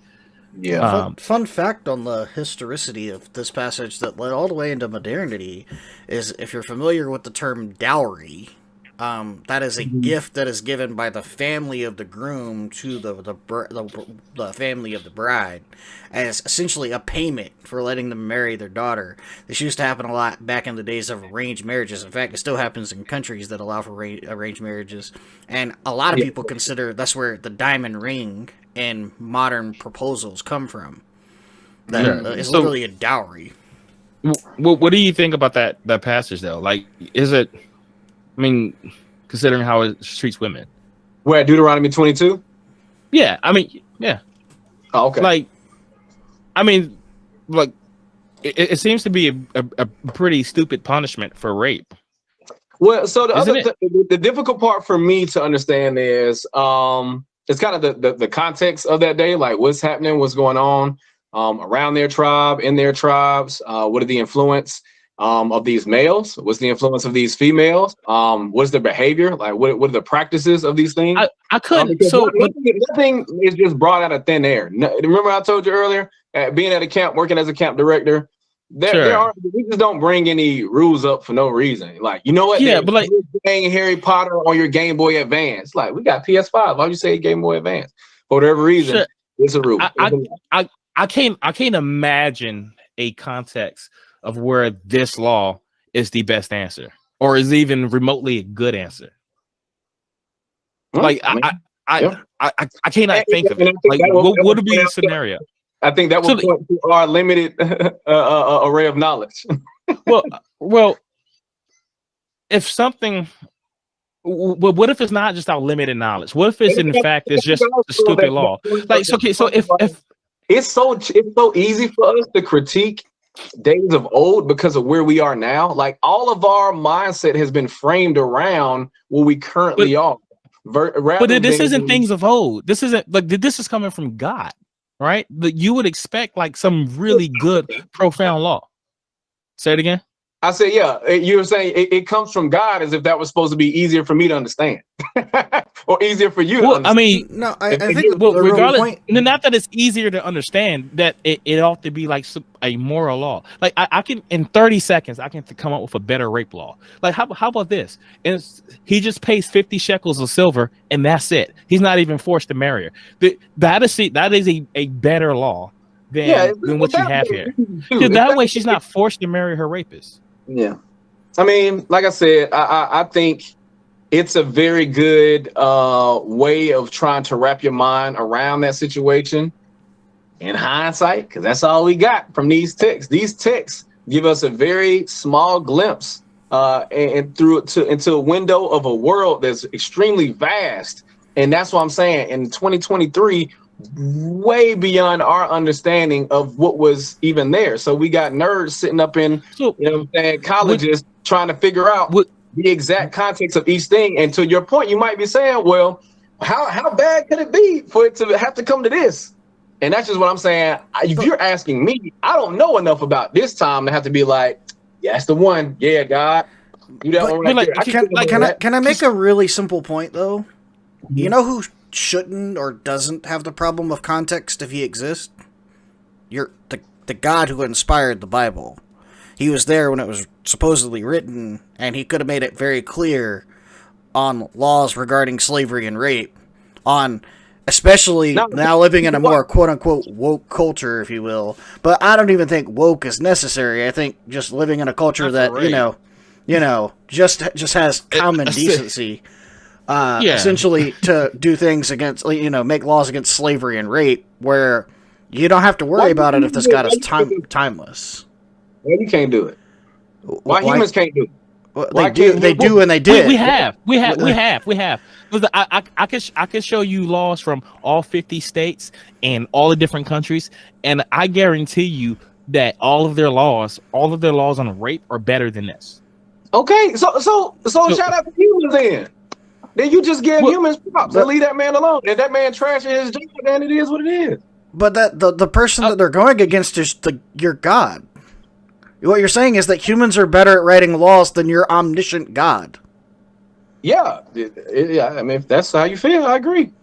Yeah. Fun fact on the historicity of this passage that led all the way into modernity is, if you're familiar with the term dowry, that is a gift that is given by the family of the groom to the family of the bride as essentially a payment for letting them marry their daughter. This used to happen a lot back in the days of arranged marriages. In fact, it still happens in countries that allow for arranged marriages. And a lot of people consider that's where the diamond ring and modern proposals come from. That is literally a dowry. What do you think about that passage though? Like, is it? I mean, considering how it treats women. Where, Deuteronomy 22? Yeah, I mean, yeah. Oh, okay. Like, I mean, like, it seems to be a pretty stupid punishment for rape. Well, so the difficult part for me to understand is it's kind of the context of that day, like what's happening, what's going on around their tribe, in their tribes, what are the influence of these males? What's the influence of these females? What's the behavior? Like, what are the practices of these things? I couldn't. Nothing is just brought out of thin air. Remember, I told you earlier, being at a camp, working as a camp director, we just don't bring any rules up for no reason. Like, you know what? Yeah, but like playing Harry Potter on your Game Boy Advance. Like, we got PS5. Why would you say Game Boy Advance? For whatever reason, it's a rule. I can't imagine a context of where this law is the best answer, or is even remotely a good answer. Like, I cannot think of it. Like, what would be the scenario? I think that would point to our limited array of knowledge. well, if something, what if it's not just our limited knowledge? What if it's in fact it's just a stupid law? Like, so if it's so easy for us to critique days of old because of where we are now. Like, all of our mindset has been framed around where we currently are. But this isn't things of old. This isn't like, this is coming from God, right? That you would expect like some really good, profound law. Say it again. I said, yeah, you were saying it comes from God, as if that was supposed to be easier for me to understand or easier for you to understand. I mean, no, I think regardless, not that it's easier to understand, that it ought to be like a moral law. Like, I can, in 30 seconds, I can come up with a better rape law. Like, how about this? And he just pays 50 shekels of silver, and that's it. He's not even forced to marry her. That is a better law than what you have here. Because that way she's not forced to marry her rapist. Yeah, I mean, like I said, I think it's a very good way of trying to wrap your mind around that situation. In hindsight, because that's all we got from these texts. These texts give us a very small glimpse into a window of a world that's extremely vast, and that's what I'm saying. In 2023. Way beyond our understanding of what was even there. So we got nerds sitting up in colleges trying to figure out the exact context of each thing. And to your point, you might be saying, well, how bad could it be for it to have to come to this? And that's just what I'm saying. If you're asking me, I don't know enough about this time to have to be like, yeah, that's the one. Yeah, God. You that one right there. Can I make a really simple point though? Mm-hmm. You know who shouldn't or doesn't have the problem of context if he exists? You're the God who inspired the Bible. He was there when it was supposedly written, and he could have made it very clear on laws regarding slavery and rape, on especially now living in a more quote-unquote woke culture, if you will. But I don't even think woke is necessary. I think just living in a culture that just has common decency. Essentially to do things against, make laws against slavery and rape where you don't have to worry about it if this God is timeless. Well, you can't do it. Why humans can't do it? Well, they do, and they did. We have. I can show you laws from all 50 states and all the different countries, and I guarantee you that all of their laws on rape are better than this. Okay, so shout out to humans then. Then you just give humans props and leave that man alone. And that man trashing his job, and it is what it is. But that the person that they're going against is your God. What you're saying is that humans are better at writing laws than your omniscient God. Yeah, yeah. I mean, if that's how you feel, I agree.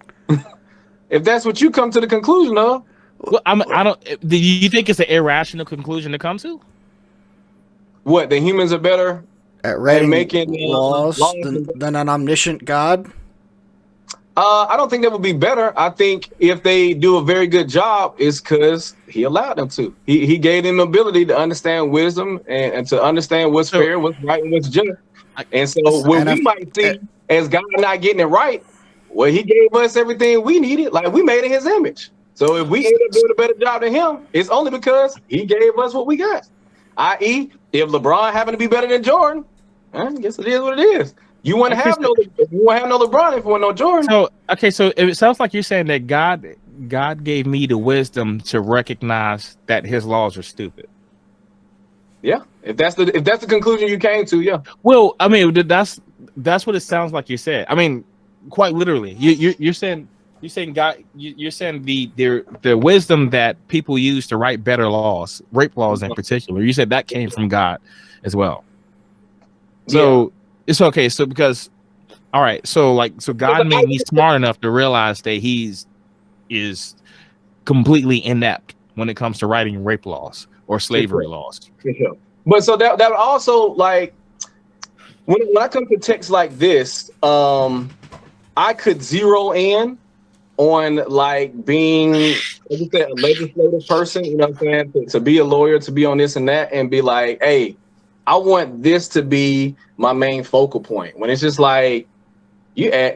If that's what you come to the conclusion of, well, I don't. Do you think it's an irrational conclusion to come to? what, the humans are better At writing making laws than an omniscient God? I don't think that would be better. I think if they do a very good job, it's because he allowed them to. He gave them the ability to understand wisdom and to understand what's fair, what's right, and what's just. And so what we might see as God not getting it right, well, he gave us everything we needed. Like, we made in his image. So if we end up doing a better job than him, it's only because he gave us what we got. I.e., if LeBron happened to be better than Jordan, I guess it is what it is. You wouldn't have no LeBron if you want no Jordan. So so it sounds like you're saying that God gave me the wisdom to recognize that his laws are stupid. Yeah, if that's the conclusion you came to, yeah. Well, I mean, that's what it sounds like you said. I mean, quite literally, you're saying God, you're saying the wisdom that people use to write better laws, rape laws in particular. You said that came from God as well. So. Yeah. It's okay. So because, all right. So God made me smart enough to realize that is completely inept when it comes to writing rape laws or slavery laws. But so that also, like, when I come to texts like this, I could zero in on like being, like you said, a legislative person. You know what I'm saying? To be a lawyer, to be on this and that, and be like, hey, I want this to be my main focal point. When it's just like,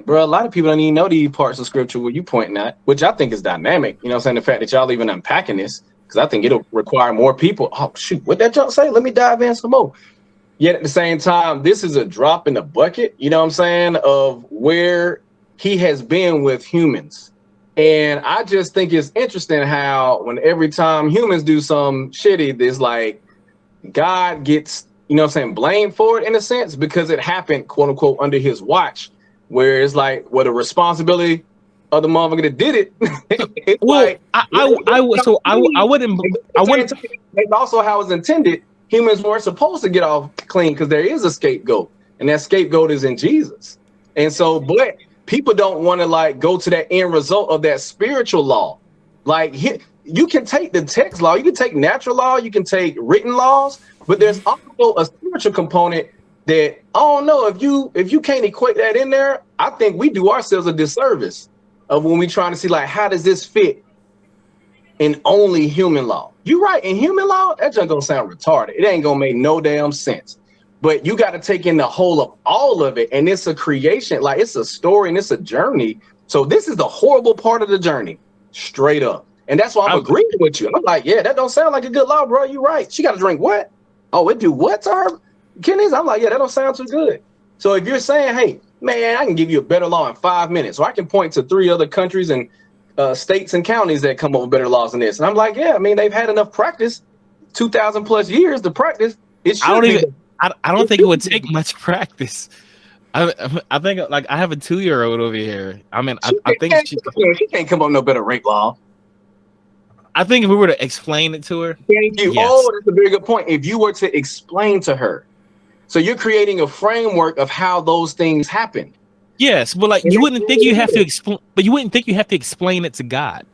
bro, a lot of people don't even know these parts of scripture where you pointing at, which I think is dynamic. You know what I'm saying? The fact that y'all even unpacking this, because I think it'll require more people. Oh, shoot, what that junk say? Let me dive in some more. Yet at the same time, this is a drop in the bucket, you know what I'm saying, of where he has been with humans. And I just think it's interesting how when every time humans do some shitty, there's like God gets, you know what I'm saying, blamed for it in a sense, because it happened, quote unquote, under his watch, where it's like, well, the responsibility of the motherfucker that did it. It's well, like, I wouldn't. That's also how it's intended. Humans weren't supposed to get off clean because there is a scapegoat, and that scapegoat is in Jesus. And so, but people don't want to like go to that end result of that spiritual law. Like, you can take the text law, you can take natural law, you can take written laws, but there's also a spiritual component that, I don't know, if you can't equate that in there, I think we do ourselves a disservice of when we trying to see like, how does this fit in only human law? You're right, in human law, that just gonna sound retarded. It ain't gonna make no damn sense. But you got to take in the whole of all of it, and it's a creation, like it's a story and it's a journey. So this is the horrible part of the journey, straight up. And that's why I'm agreeing with you. I'm like, yeah, that don't sound like a good law, bro. You're right. She got to drink what? Oh, it do what to her? Kidneys? I'm like, yeah, that don't sound too good. So if you're saying, hey, man, I can give you a better law in 5 minutes, or I can point to 3 other countries and states and counties that come up with better laws than this. And I'm like, yeah, I mean, they've had enough practice, 2,000 plus years to practice. It should I don't think it would take much practice. I think, like, I have a 2-year-old over here. I mean, I think she can't come up with no better rape law. I think if we were to explain it to her. Thank you. Yes. Oh, that's a very good point. If you were to explain to her, so you're creating a framework of how those things happen. Yes, but like you wouldn't think you have to explain, but you wouldn't think you have to explain it to God.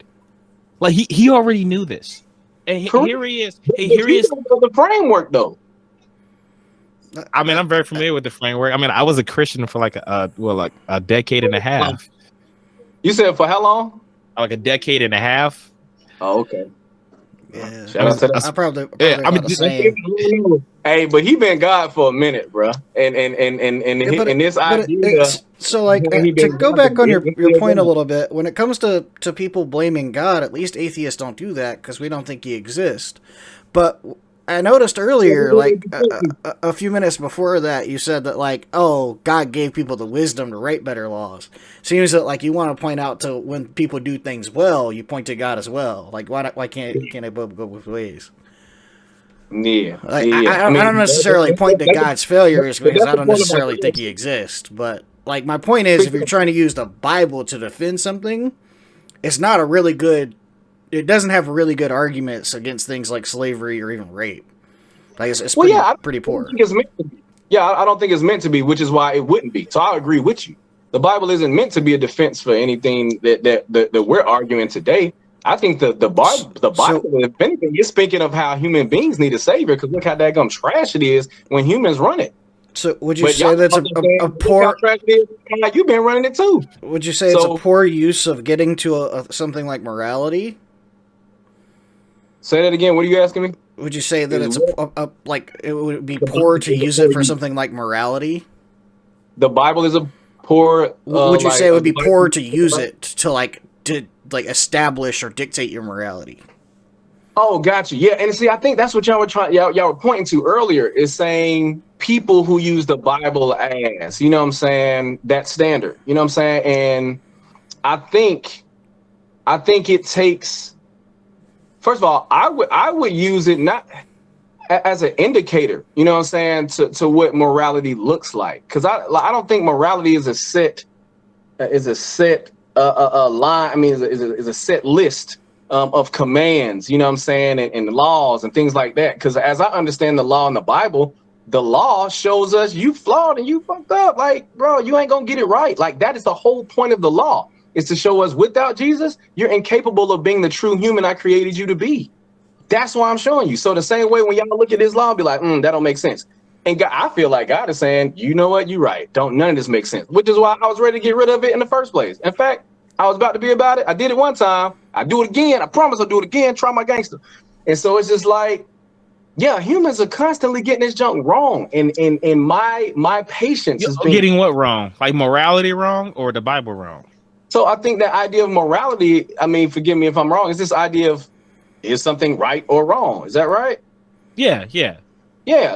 Like he already knew this, and here he is. Here he is. The framework, though. I mean, I'm very familiar with the framework. I mean, I was a Christian for like a decade and a half. You said for how long? Like a decade and a half. Oh, okay. Yeah, I probably I mean, the same. Hey, but he been God for a minute, bro. And this idea. So, like, to go back on your point a little bit, when it comes to people blaming God, at least atheists don't do that because we don't think he exists. But I noticed earlier, like a few minutes before that, you said that, like, oh, God gave people the wisdom to write better laws. Seems that, like, you want to point out to when people do things well, you point to God as well. Like, why can't they both go both ways? Yeah, like, I don't necessarily point to God's failures because I don't necessarily think he exists. But, like, my point is, if you're trying to use the Bible to defend something, it's not a really good it doesn't have really good arguments against things like slavery or even rape. Like it's pretty poor. I don't think it's meant to be, which is why it wouldn't be. So I agree with you. The Bible isn't meant to be a defense for anything that we're arguing today. I think the Bible, if anything, is speaking of how human beings need a savior, because look how daggum trash it is when humans run it. So would you say that's a poor? You've been running it too. Would you say it's a poor use of getting to something like morality? Say that again. What are you asking me? Would you say that it's like it would be poor to use it for something like morality? The Bible is a poor. Would you say it would be poor to use it to establish or dictate your morality? Oh, gotcha. Yeah, and see, I think that's what y'all were pointing to earlier, is saying people who use the Bible as, you know what I'm saying, that standard. You know what I'm saying? And I think it takes, first of all, I would use it not as an indicator, you know what I'm saying, to what morality looks like. Because I don't think morality is a set line. I mean, is a set list of commands, you know what I'm saying, and laws and things like that. Because as I understand the law in the Bible, the law shows us you flawed and you fucked up. Like, bro, you ain't gonna get it right. Like, that is the whole point of the law, is to show us without Jesus, you're incapable of being the true human I created you to be. That's why I'm showing you. So the same way when y'all look at this law and be like, that don't make sense. And God, I feel like God is saying, you know what, you're right. None of this makes sense, which is why I was ready to get rid of it in the first place. In fact, I was about to be about it. I did it one time. I do it again. I promise I'll do it again. Try my gangster. And so it's just like, yeah, humans are constantly getting this junk wrong. And my patience is getting what wrong? Like morality wrong or the Bible wrong? So I think that idea of morality, I mean, forgive me if I'm wrong, is this idea of, is something right or wrong? Is that right? Yeah.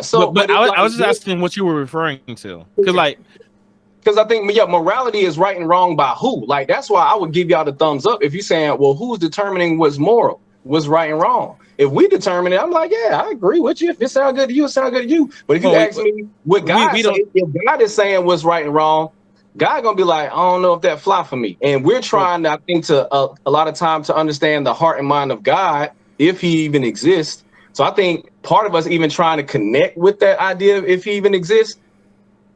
So, but I was just asking what you were referring to. Because I think, morality is right and wrong by who? Like, that's why I would give y'all the thumbs up if you're saying, well, who's determining what's moral, what's right and wrong? If we determine it, I'm like, yeah, I agree with you. If it sounds good to you, it sounds good to you. But if you ask me what God if God is saying what's right and wrong, God gonna be like, I don't know if that fly for me. And we're trying, I think, to a lot of time to understand the heart and mind of God, if he even exists. So I think part of us even trying to connect with that idea of if he even exists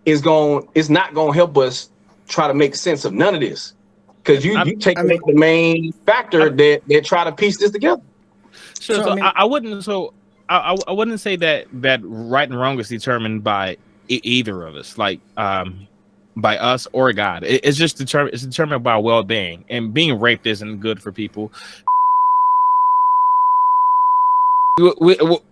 is not gonna help us try to make sense of none of this. Because you take the main factor that try to piece this together. I wouldn't say that right and wrong is determined by either of us, like by us or God. It's just determined by well-being, and being raped isn't good for people. It's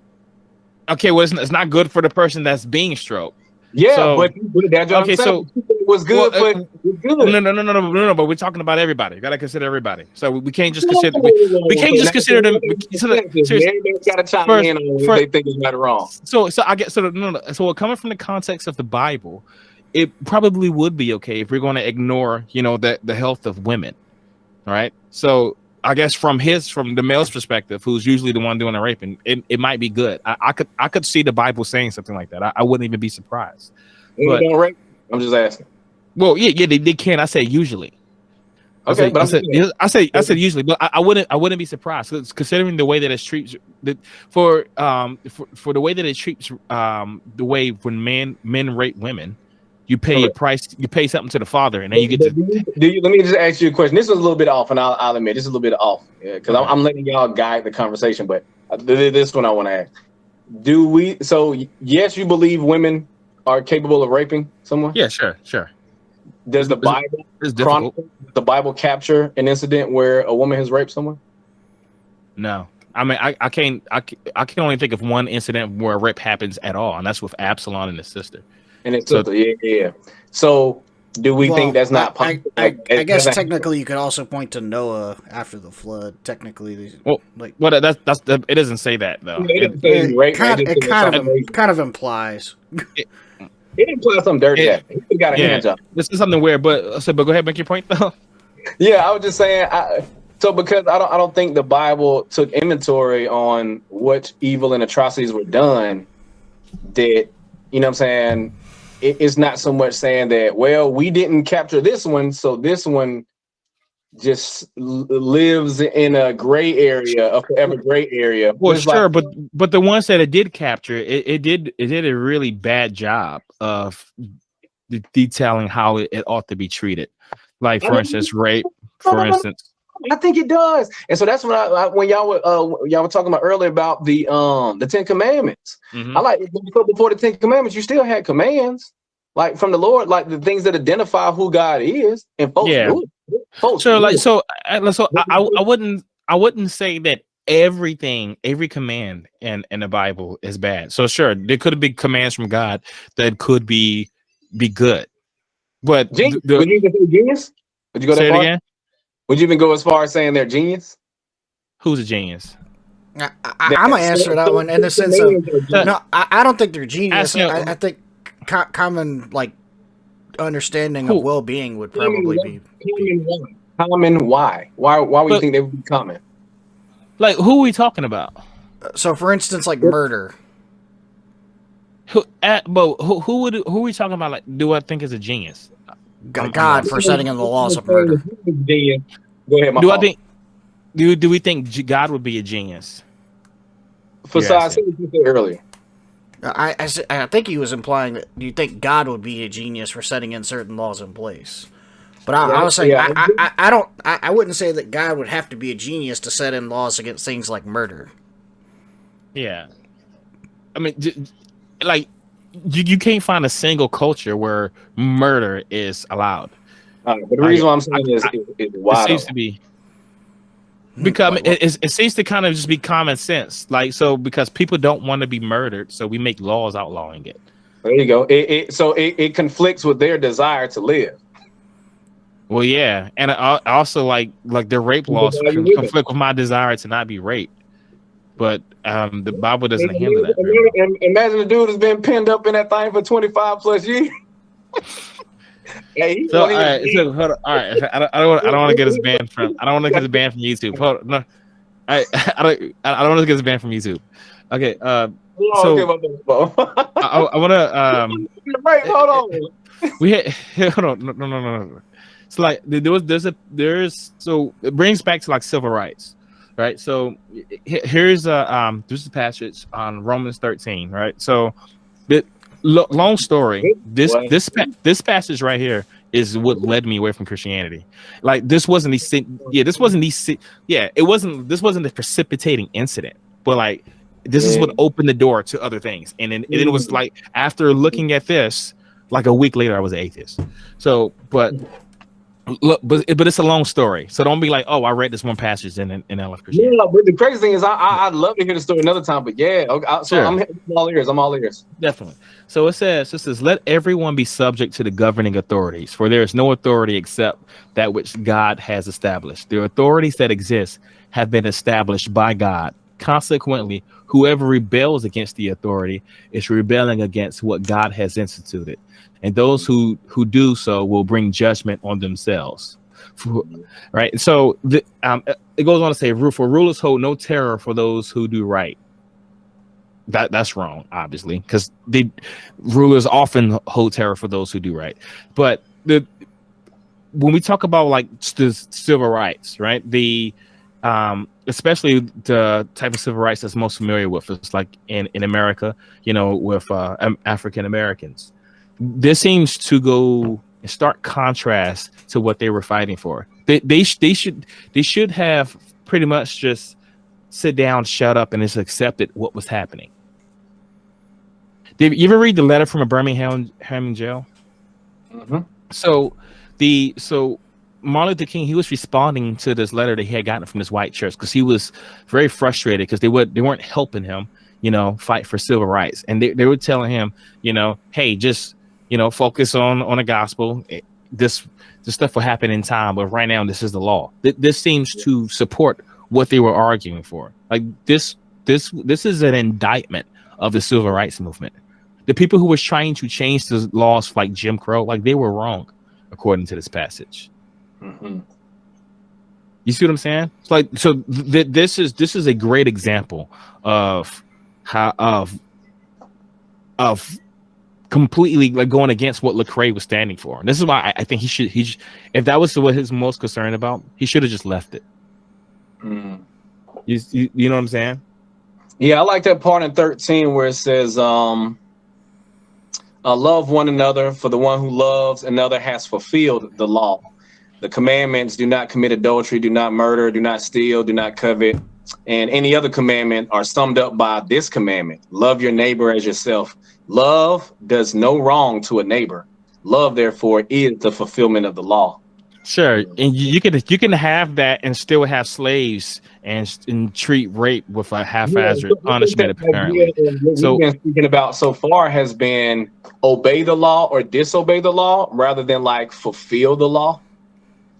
not good for the person that's being stroked. Yeah, so, but that's what I'm saying. It was good, but it's good. No. But we're talking about everybody. You gotta consider everybody. So we can't just consider. We can't just consider them. Everybody's gotta chime in on what they think is right or wrong. So I get So coming from the context of the Bible, it probably would be okay if we're going to ignore, the health of women, right? So I guess from the male's perspective, who's usually the one doing the raping, it might be good. I could see the Bible saying something like that. I wouldn't even be surprised. But, rape? I'm just asking. Well, yeah, they can. I say usually. Okay, I said usually, but I wouldn't be surprised, considering the way that it treats for the way that it treats the way when men rape women. You pay a price. You pay something to the father, and then you get to. Let me just ask you a question. This is a little bit off, and I'll admit this is a little bit off, because I'm letting y'all guide the conversation. But this one I want to ask: do we? So yes, you believe women are capable of raping someone? Yeah, sure. Does the Bible capture an incident where a woman has raped someone? No. I mean, I can only think of one incident where rape happens at all, and that's with Absalom and his sister. And it's yeah. So, do we think that's not possible? I guess technically you could also point to Noah after the flood. Technically, that's it doesn't say that though. It kind of implies. It implies some dirty. He got a hand job. This is something weird, but go ahead, make your point though. Yeah, I was just saying. Because I don't think the Bible took inventory on what evil and atrocities were done. That, you know what I'm saying, it's not so much saying that, well, we didn't capture this one, so this one just lives in a gray area, a forever gray area. Well, It's sure, like, but the ones that it did capture, it did a really bad job of detailing how it ought to be treated. Like, for instance, rape. For instance, I think it does, and so that's when y'all were talking about earlier about the Ten Commandments. I like before the Ten Commandments, you still had commands like from the Lord, like the things that identify who God is, and folks knew it. Folks so knew like it. so I wouldn't say that every command in the Bible is bad. So sure, there could be commands from God that could be good, but Would you even say genius? Would you go that say it far? again? Would you even go as far as saying they're genius? Who's a genius? I'm gonna answer that one in the sense of no, I don't think they're genius. I think common like understanding of well-being would probably be common. Why would you think they would be common? Like, who are we talking about? So, for instance, like murder. Who are we talking about? Like, do I think is a genius? God for setting in the laws of murder. Go ahead. Do we think God would be a genius? Facade, said what you said earlier. I think he was implying that you think God would be a genius for setting in certain laws in place. But I was saying I wouldn't say that God would have to be a genius to set in laws against things like murder. Yeah, I mean, like you can't find a single culture where murder is allowed. But the reason why I'm saying is why it seems to be because it seems to kind of just be common sense. Like, so because people don't want to be murdered, so we make laws outlawing it. There you go. It conflicts with their desire to live. Well, yeah, and also like the rape laws conflict with my desire to not be raped. But the Bible doesn't handle that very well. Imagine a dude has been pinned up in that thing for 25 plus years. All right. I don't want to get us banned from. I don't want to get us banned from YouTube. Hold on, no, I don't want to get us banned from YouTube. Okay. So I want to. Right. Hold on. We had. Hold on. No. So like there's so it brings back to like civil rights. Right, so here's a passage on Romans 13. Right, so long story. This passage right here is what led me away from Christianity. Like this wasn't the precipitating incident, but like this is what opened the door to other things. And then it was like after looking at this, like a week later, I was an atheist. So, but it's a long story, so don't be like, oh, I read this one passage and I left Christianity. Yeah, but the crazy thing is, I'd love to hear the story another time. But yeah, okay, sure. I'm all ears. I'm all ears. Definitely. So it says, let everyone be subject to the governing authorities, for there is no authority except that which God has established. The authorities that exist have been established by God. Consequently, whoever rebels against the authority is rebelling against what God has instituted. And those who do so will bring judgment on themselves. Right. So it goes on to say, for rulers hold no terror for those who do right. That's wrong, obviously, because the rulers often hold terror for those who do right. But when we talk about like the civil rights, right, especially the type of civil rights that's most familiar with, it's like in America, with African Americans. This seems to go in stark contrast to what they were fighting for. They should have pretty much just sit down, shut up, and just accepted what was happening. Did you ever read the letter from a Birmingham jail? Mm-hmm. So Martin Luther King, he was responding to this letter that he had gotten from this white church because he was very frustrated because they weren't helping him, fight for civil rights, and they were telling him, hey, just focus on the gospel. This stuff will happen in time, but right now this is the law. This seems to support what they were arguing for. Like this is an indictment of the civil rights movement. The people who were trying to change the laws like Jim Crow, like they were wrong, according to this passage. Mm-hmm. You see what I'm saying? It's like, so this is a great example of how of completely like going against what Lecrae was standing for. And this is why I think he should if that was what he's most concerned about, he should have just left it. Mm. You know what I'm saying? Yeah, I like that part in 13 where it says, love one another, for the one who loves another has fulfilled the law. The commandments: do not commit adultery, do not murder, do not steal, do not covet, and any other commandment are summed up by this commandment: love your neighbor as yourself. Love does no wrong to a neighbor. Love, therefore, is the fulfillment of the law. Sure, and you can have that and still have slaves and treat rape with a haphazard punishment. Apparently, what we've been speaking about so far has been obey the law or disobey the law, rather than like fulfill the law.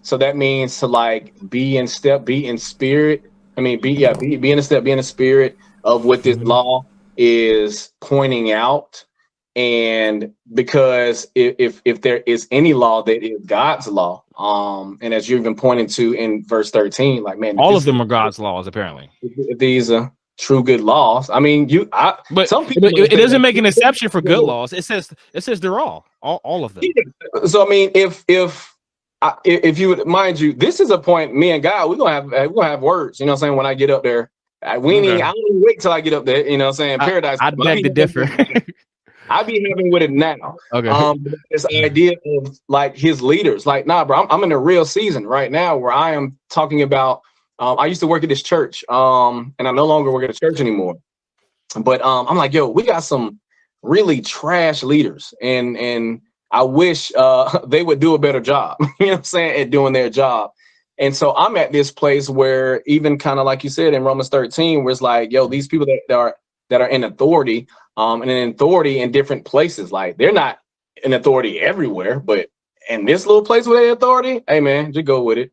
So that means to like be in step, be in spirit. I mean, be in a step, be in the spirit of what this law is pointing out. And because if there is any law that is God's law, and as you've been pointing to in verse 13, like, man, all of them are God's laws, apparently. These are true good laws. I mean, but some people, it doesn't make an exception for good laws. It says they're all of them. So I mean, if you would, mind you, this is a point. Me and God, we're gonna have words. You know what I'm saying? When I get up there, I don't even wait till I get up there. You know what I'm saying? Paradise. I'd beg to differ. I be having with it now. Okay. This idea of like his leaders, like, nah, bro, I'm in a real season right now where I am talking about. I used to work at this church, and I no longer work at a church anymore. But I'm like, yo, we got some really trash leaders, and I wish they would do a better job. You know what I'm saying, at doing their job. And so I'm at this place where, even kind of like you said in Romans 13, where it's like, yo, these people that are in authority. And in authority in different places, like they're not in authority everywhere, but in this little place where they're authority, hey man, just go with it.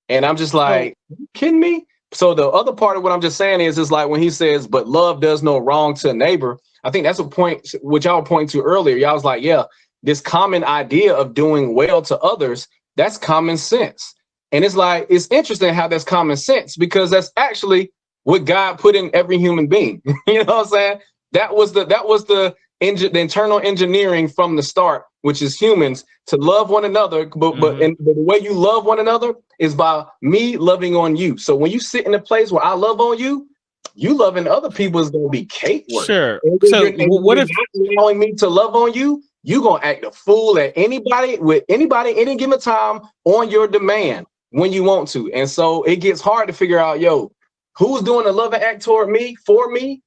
And I'm just like, you kidding me? So the other part of what I'm just saying is like when he says, but love does no wrong to a neighbor, I think that's a point which y'all were pointing to earlier. Y'all was like, yeah, this common idea of doing well to others, that's common sense. And it's like, it's interesting how that's common sense, because that's actually what God put in every human being. You know what I'm saying? That was the internal engineering from the start, which is humans to love one another. But the way you love one another is by me loving on you. So when you sit in a place where I love on you, you loving other people is going to be cake work. Sure. So what if not allowing me to love on you? You're going to act a fool at anybody any given time on your demand when you want to. And so it gets hard to figure out, yo, who's doing a loving act toward me, for me,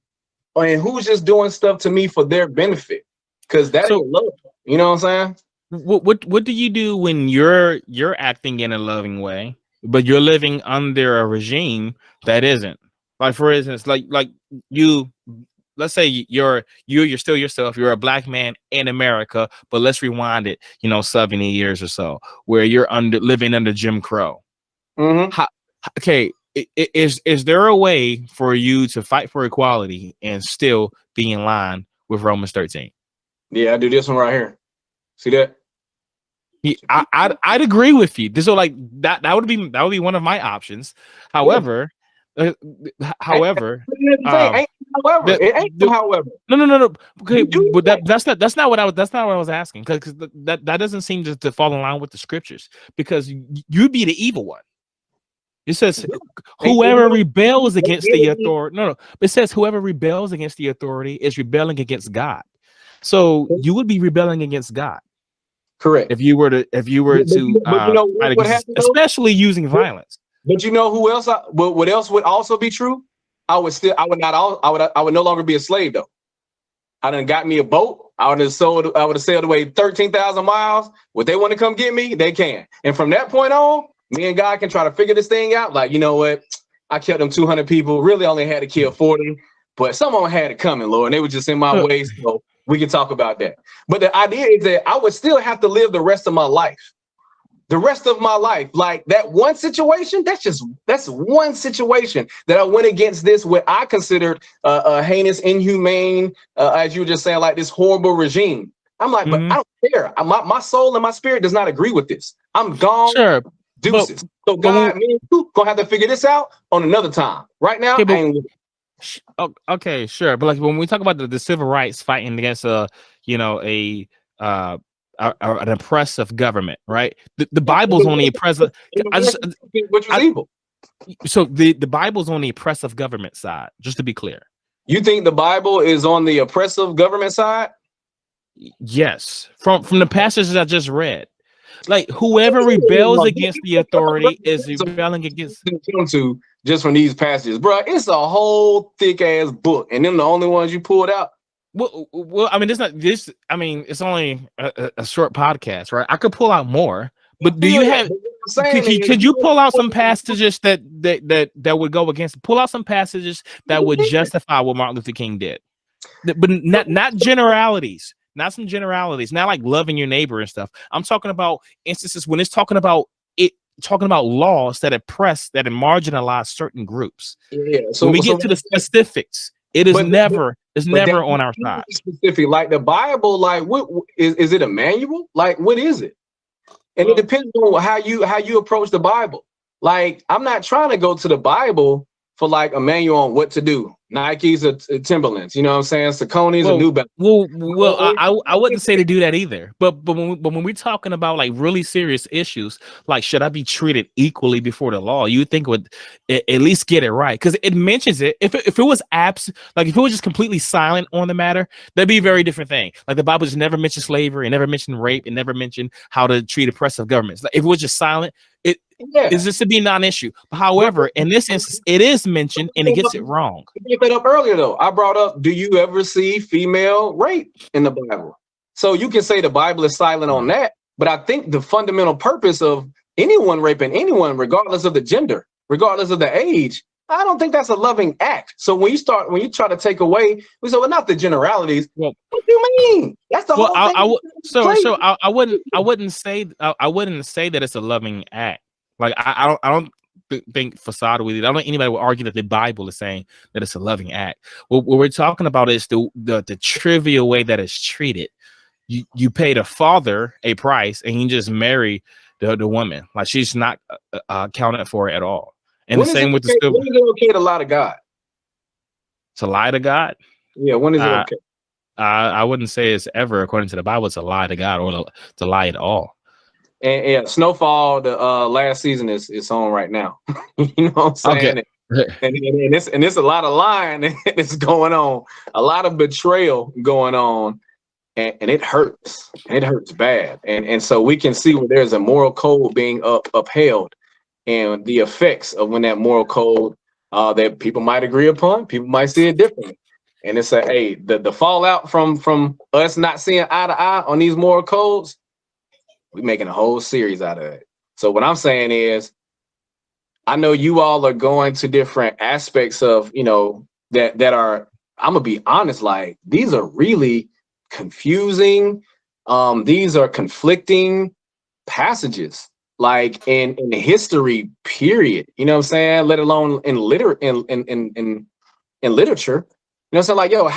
and who's just doing stuff to me for their benefit, because that ain't love. You know what I'm saying? What do you do when you're acting in a loving way, but you're living under a regime that isn't? Like, for instance, like you, let's say you're still yourself. You're a black man in America, but let's rewind it, 70 years or so, where you're living under Jim Crow. Okay. Is there a way for you to fight for equality and still be in line with Romans 13? Yeah, I do this one right here. See that? Yeah, I'd agree with you. So like that would be one of my options. However, However. No. Okay, but that's not what I was asking, because that doesn't seem to fall in line with the scriptures, because you'd be the evil one. It says whoever rebels against the authority. No. It says whoever rebels against the authority is rebelling against God. So you would be rebelling against God. Correct. If you were to especially using violence. But you know who else? What else would also be true? I would no longer be a slave though. I done got me a boat. I would have sailed away 13,000 miles. Would they want to come get me? They can. And from that point on, me and God can try to figure this thing out. Like, you know what? I killed them 200 people. Really only had to kill 40, but someone had it coming, Lord. And they were just in my way. So we can talk about that. But the idea is that I would still have to live the rest of my life. The rest of my life, like that one situation, that's one situation that I went against this, what I considered a heinous, inhumane, as you were just saying, like this horrible regime. I'm like, but I don't care. My soul and my spirit does not agree with this. I'm gone. Sure. Deuces. So God, me and you gonna have to figure this out on another time. Right now, okay, sure. But like when we talk about the civil rights fighting against an oppressive government, right? The Bible's on the oppressive. Which was evil. So the Bible's on the oppressive government side, just to be clear. You think the Bible is on the oppressive government side? Yes, from the passages I just read. Like whoever rebels against the authority is rebelling against. To just from these passages, bro, it's a whole thick ass book, and them the only ones you pulled out. Well, I mean, I mean, it's only a short podcast, right? I could pull out more, but do you have? Could you pull out some passages that would go against? Pull out some passages that would justify what Martin Luther King did, but not generalities. Not some generalities, not like loving your neighbor and stuff. I'm talking about instances when it's talking about laws that oppress, that marginalize certain groups. Yeah. So when we get to the specifics, it is never on our side. Specific, like the Bible, like what is it a manual? Like what is it? And it depends on how you approach the Bible. Like I'm not trying to go to the Bible for like a manual on what to do. Nikes or Timberlands, you know what I'm saying? Saucony's or New Balance. Well, I wouldn't say to do that either. But when we're talking about like really serious issues, like should I be treated equally before the law? You would think would at least get it right, because it mentions it. If it was if it was just completely silent on the matter, that'd be a very different thing. Like the Bible just never mentioned slavery, and never mentioned rape, and never mentioned how to treat oppressive governments. Like if it was just silent, is this to be non-issue. However, in this instance, it is mentioned and it gets it wrong. I brought up earlier though. I brought up, do you ever see female rape in the Bible? So you can say the Bible is silent on that, but I think the fundamental purpose of anyone raping anyone, regardless of the gender, regardless of the age, I don't think that's a loving act. So when you try to take away, we say, well, not the generalities. What do you mean? That's the whole thing. I wouldn't say that it's a loving act. Like I don't think Facade with it. I don't think anybody would argue that the Bible is saying that it's a loving act. What we're talking about is the trivial way that it's treated. You pay the father a price and you just marry the woman. Like she's not accounted for at all. And the same with the when is it okay to lie to God? To lie to God? Yeah, when is it okay? I wouldn't say it's ever, according to the Bible, to lie to God or to lie at all. And yeah, Snowfall, the last season is on right now. You know what I'm saying? Okay. And it's a lot of lying that's going on, a lot of betrayal going on, and it hurts. It hurts bad. And so we can see where there's a moral code being upheld, and the effects of when that moral code that people might agree upon, people might see it differently. And it's the fallout from us not seeing eye to eye on these moral codes. We're making a whole series out of it. So what I'm saying is, I know you all are going to different aspects of, that are, I'm gonna be honest, like these are really confusing. These are conflicting passages, like in history, period. You know what I'm saying? Let alone in literature. You know what I'm saying? Like, yo,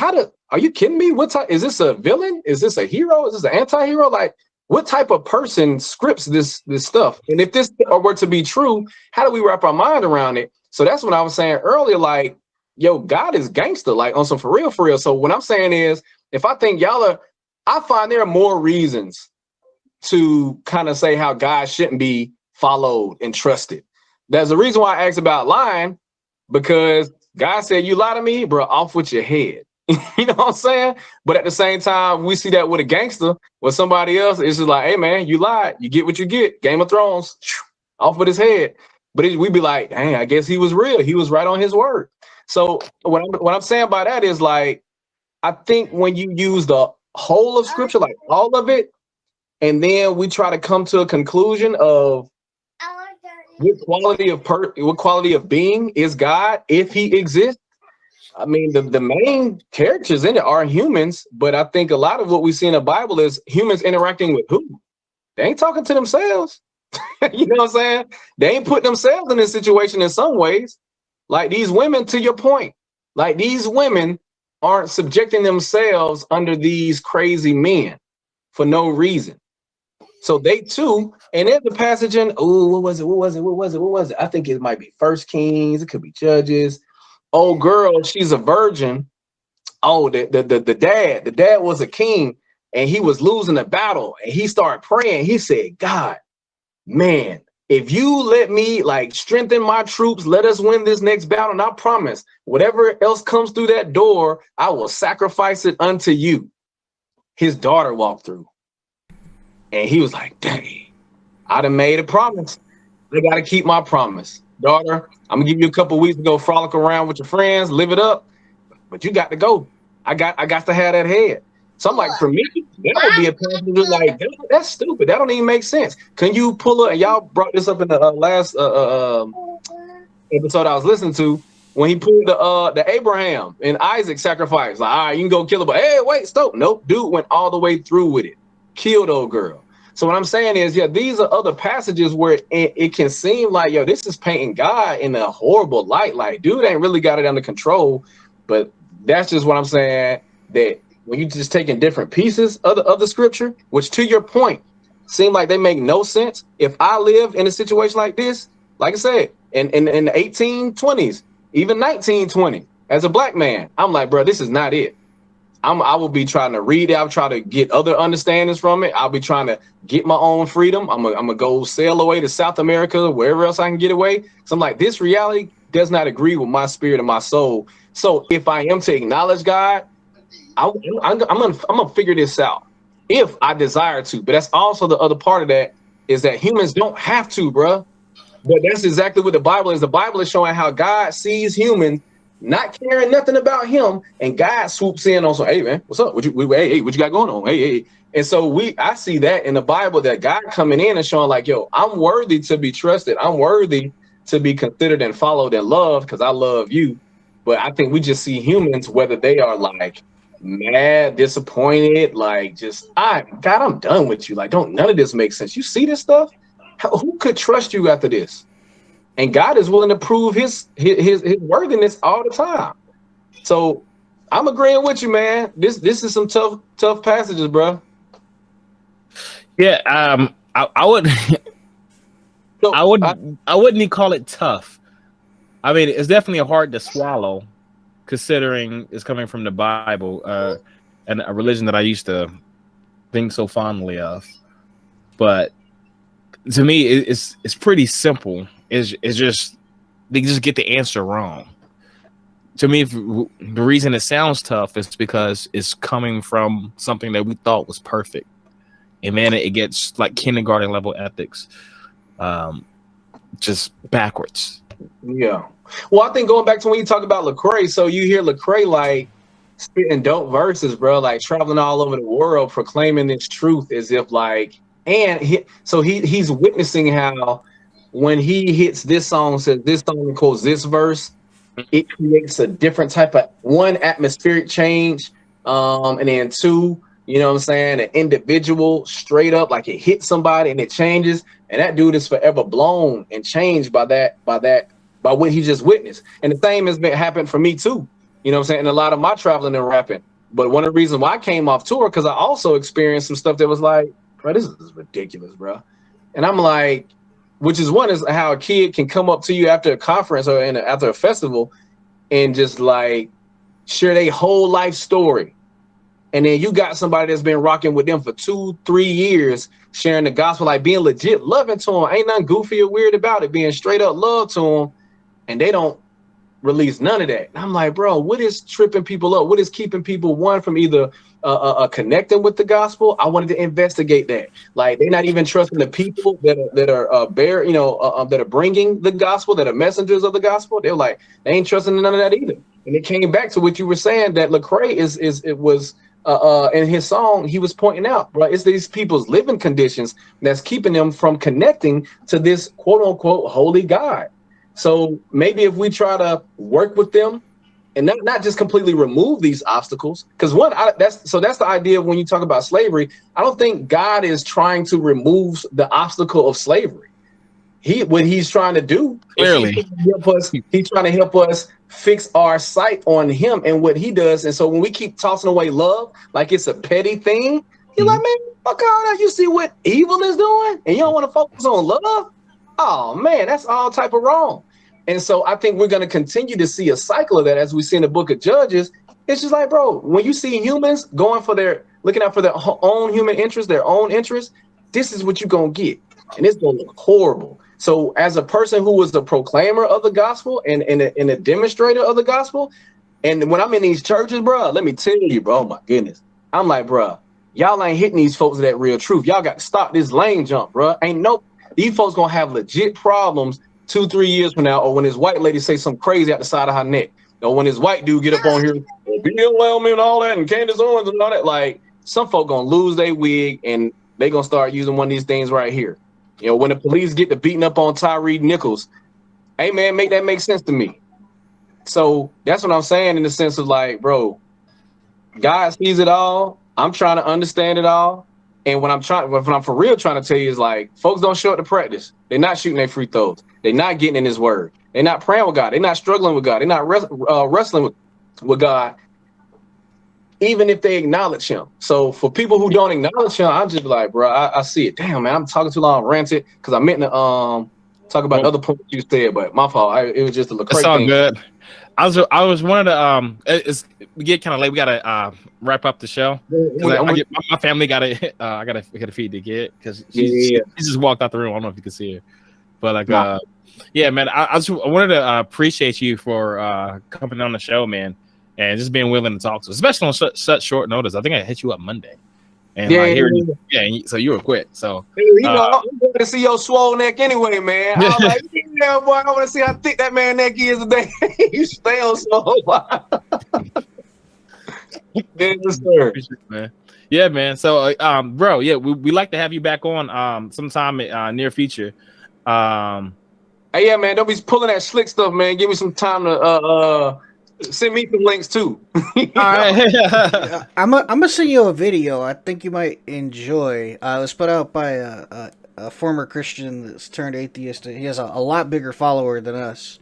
are you kidding me? What type is this, a villain? Is this a hero? Is this an anti-hero? Like, what type of person scripts this stuff? And if this were to be true, how do we wrap our mind around it? So that's what I was saying earlier, like, yo, God is gangster, like on some for real. So what I'm saying is, if I think I find there are more reasons to kind of say how God shouldn't be followed and trusted. There's a reason why I asked about lying, because God said, you lie to me, bro, off with your head. You know what I'm saying? But at the same time, we see that with a gangster, with somebody else, it's just like, hey man, you lied, you get what you get. Game of Thrones, off with his head. But we'd be like, hey, I guess he was real. He was right on his word. So what I'm saying by that is, like, I think when you use the whole of scripture, like all of it, and then we try to come to a conclusion of what quality of being is God, if he exists. I mean, the main characters in it are humans, but I think a lot of what we see in the Bible is humans interacting with who? They ain't talking to themselves. You know what I'm saying? They ain't putting themselves in this situation in some ways. Like these women, to your point, like these women aren't subjecting themselves under these crazy men for no reason. So they too, and there's a passage in, what was it? I think it might be 1 Kings, it could be Judges. Oh girl, she's a virgin. Oh, the dad was a king, and he was losing the battle, and he started praying. He said, God, man, if you let me like strengthen my troops, let us win this next battle, and I promise whatever else comes through that door, I will sacrifice it unto you. His daughter walked through, and he was like, dang, I done made a promise. I got to keep my promise. Daughter, I'm gonna give you a couple weeks to go frolic around with your friends, live it up, but you got to go. I got to have that head. So I'm like, for me, that would be a passenger like, that's stupid. That don't even make sense. Can you pull up? And y'all brought this up in the last episode I was listening to, when he pulled the Abraham and Isaac sacrifice. Like, all right, you can go kill her, but hey, wait, stop. Nope, dude went all the way through with it. Killed old girl. So what I'm saying is, yeah, these are other passages where it can seem like, yo, this is painting God in a horrible light. Like, dude ain't really got it under control. But that's just what I'm saying, that when you just taking different pieces of the scripture, which to your point, seem like they make no sense. If I lived in a situation like this, like I said, in the 1820s, even 1920, as a black man, I'm like, bro, this is not it. I will be trying to read it. I'll try to get other understandings from it. I'll be trying to get my own freedom. I'm gonna go sail away to South America, wherever else I can get away. So I'm like, this reality does not agree with my spirit and my soul. So if I am to acknowledge God, I'm gonna figure this out if I desire to. But that's also the other part of that, is that humans don't have to, bruh. But that's exactly what the Bible is. The Bible is showing how God sees humans not caring nothing about him, and God swoops in on some, hey man, what's up? What you got going on? Hey. And so I see that in the Bible, that God coming in and showing like, yo, I'm worthy to be trusted. I'm worthy to be considered and followed and loved because I love you. But I think we just see humans, whether they are like mad, disappointed, like just, God, I'm done with you. Like, none of this makes sense. You see this stuff? Who could trust you after this? And God is willing to prove his worthiness all the time. So I'm agreeing with you, man. This is some tough passages, bro. Yeah, I would I wouldn't even call it tough. I mean, it's definitely hard to swallow, considering it's coming from the Bible, and a religion that I used to think so fondly of. But to me, it's pretty simple. It's just they just get the answer wrong. To me, the reason it sounds tough is because it's coming from something that we thought was perfect, and man, it gets like kindergarten level ethics, just backwards. Yeah. Well, I think going back to when you talk about Lecrae, so you hear Lecrae like spitting dope verses, bro, like traveling all over the world proclaiming this truth as if like, and he's witnessing how when he hits this song, says this song quotes this verse, it creates a different type of, one, atmospheric change, and then two, you know what I'm saying, an individual straight up, like it hits somebody and it changes, and that dude is forever blown and changed by what he just witnessed. And the same has been happened for me too, you know what I'm saying, and a lot of my traveling and rapping. But one of the reasons why I came off tour, because I also experienced some stuff that was like, bro, this is ridiculous, bro. And I'm like, which is one is how a kid can come up to you after a conference or after a festival and just like share their whole life story. And then you got somebody that's been rocking with them for 2-3 years, sharing the gospel, like being legit loving to them. Ain't nothing goofy or weird about it, being straight up love to them. And they don't release none of that. And I'm like, bro, what is tripping people up? What is keeping people, one, from either connecting with the gospel? I wanted to investigate that. Like, they're not even trusting the people that are bringing the gospel, that are messengers of the gospel. They're like, they ain't trusting none of that either. And it came back to what you were saying, that Lecrae was in his song, he was pointing out, bro, it's these people's living conditions that's keeping them from connecting to this quote unquote holy God. So maybe if we try to work with them and not just completely remove these obstacles, because that's the idea of when you talk about slavery. I don't think God is trying to remove the obstacle of slavery. What he's trying to do, clearly, he's trying to help us fix our sight on him and what he does. And so when we keep tossing away love like it's a petty thing, you're like, man, fuck all that. You see what evil is doing, and you don't want to focus on love? Oh man, that's all type of wrong. And so I think we're going to continue to see a cycle of that as we see in the book of Judges. It's just like, bro, when you see humans going for looking out for their own human interest, their own interest, this is what you're gonna get, and it's gonna look horrible. So, as a person who was the proclaimer of the gospel and a demonstrator of the gospel, and when I'm in these churches, bro, let me tell you, bro, oh my goodness, I'm like, bro, y'all ain't hitting these folks with that real truth. Y'all got to stop this lane jump, bro. These folks gonna have legit problems 2-3 years from now, or when this white lady say something crazy out the side of her neck, or when this white dude get up on here, BLM and all that, and Candace Owens and all that. Like, some folk gonna lose their wig, and they gonna start using one of these things right here. You know, when the police get to beating up on Tyree Nichols, hey man, make that make sense to me. So that's what I'm saying, in the sense of like, bro, God sees it all. I'm trying to understand it all. And what I'm for real trying to tell you is like, folks don't show up to practice. They're not shooting their free throws. They're not getting in his word. They're not praying with God. They're not struggling with God. They're not wrestling with God, even if they acknowledge him. So for people who don't acknowledge him, I'm just like, bro, I see it. Damn, man, I'm talking too long, ranted, because I meant to talk about other points you said, but my fault. It was just a crazy It's all thing. good. I was one of the we get kind of late. We gotta wrap up the show. My family gotta I gotta feed the kid because she just walked out the room. I don't know if you can see her, but like yeah, man. I wanted to appreciate you for coming on the show, man, and just being willing to talk to us, especially on such short notice. I think I hit you up Monday. And so you were quick. So you know, I'm going to see your swole neck anyway, man. I was like, yeah, boy, I want to see how thick that man neck is today. You stay on swole. Yes, sir. Man. Yeah, man. So, bro, yeah, we like to have you back on sometime near future. Hey, yeah, man, don't be pulling that slick stuff, man. Give me some time to send me some links too. All right. I'm gonna send you a video I think you might enjoy. It was put out by a former Christian that's turned atheist. He has a lot bigger follower than us.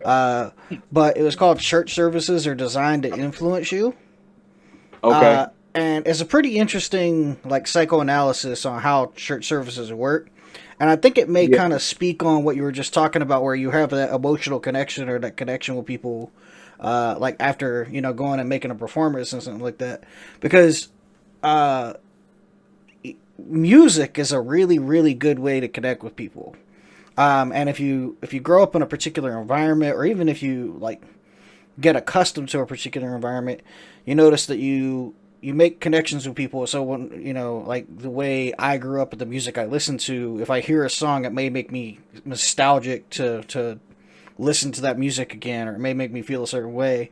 But it was called "Church Services Are Designed to Influence You." Okay. And it's a pretty interesting like psychoanalysis on how church services work. And I think it may kind of speak on what you were just talking about, where you have that emotional connection or that connection with people. Like after, you know, going and making a performance and something like that, because music is a really, really good way to connect with people. And if you grow up in a particular environment, or even if you like get accustomed to a particular environment, you notice that you make connections with people. So when, you know, like the way I grew up with the music I listen to, if I hear a song, it may make me nostalgic to listen to that music again, or it may make me feel a certain way.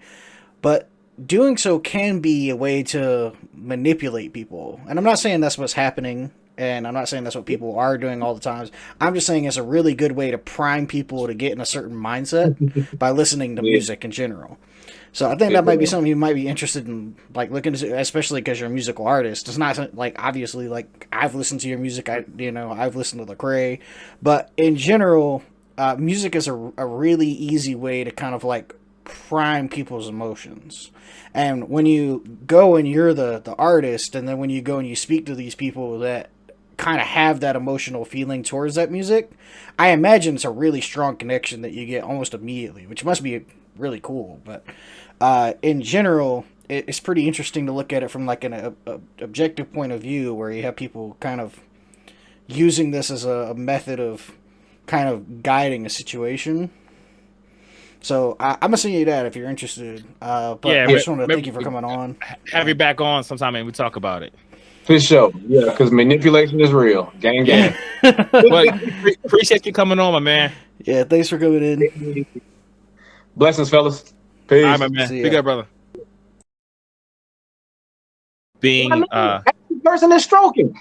But doing so can be a way to manipulate people. And I'm not saying that's what's happening, and I'm not saying that's what people are doing all the time. I'm just saying it's a really good way to prime people to get in a certain mindset by listening to music in general. So I think that might be something you might be interested in, like looking into, especially because you're a musical artist. It's not like, obviously, like I've listened to your music. I've listened to Lecrae, but in general, music is a really easy way to kind of like prime people's emotions. And when you go and you're the artist, and then when you go and you speak to these people that kind of have that emotional feeling towards that music, I imagine it's a really strong connection that you get almost immediately, which must be really cool. But in general, it's pretty interesting to look at it from like an objective point of view, where you have people kind of using this as a method of kind of guiding a situation. So I'm gonna send you that if you're interested. But I just want to thank you for coming on. Have you back on sometime and we talk about it. For sure. Yeah, because manipulation is real. Gang. But appreciate you coming on, my man. Yeah, thanks for coming in. Blessings, fellas. Peace. All right, my man. Be good, brother. Being person is stroking.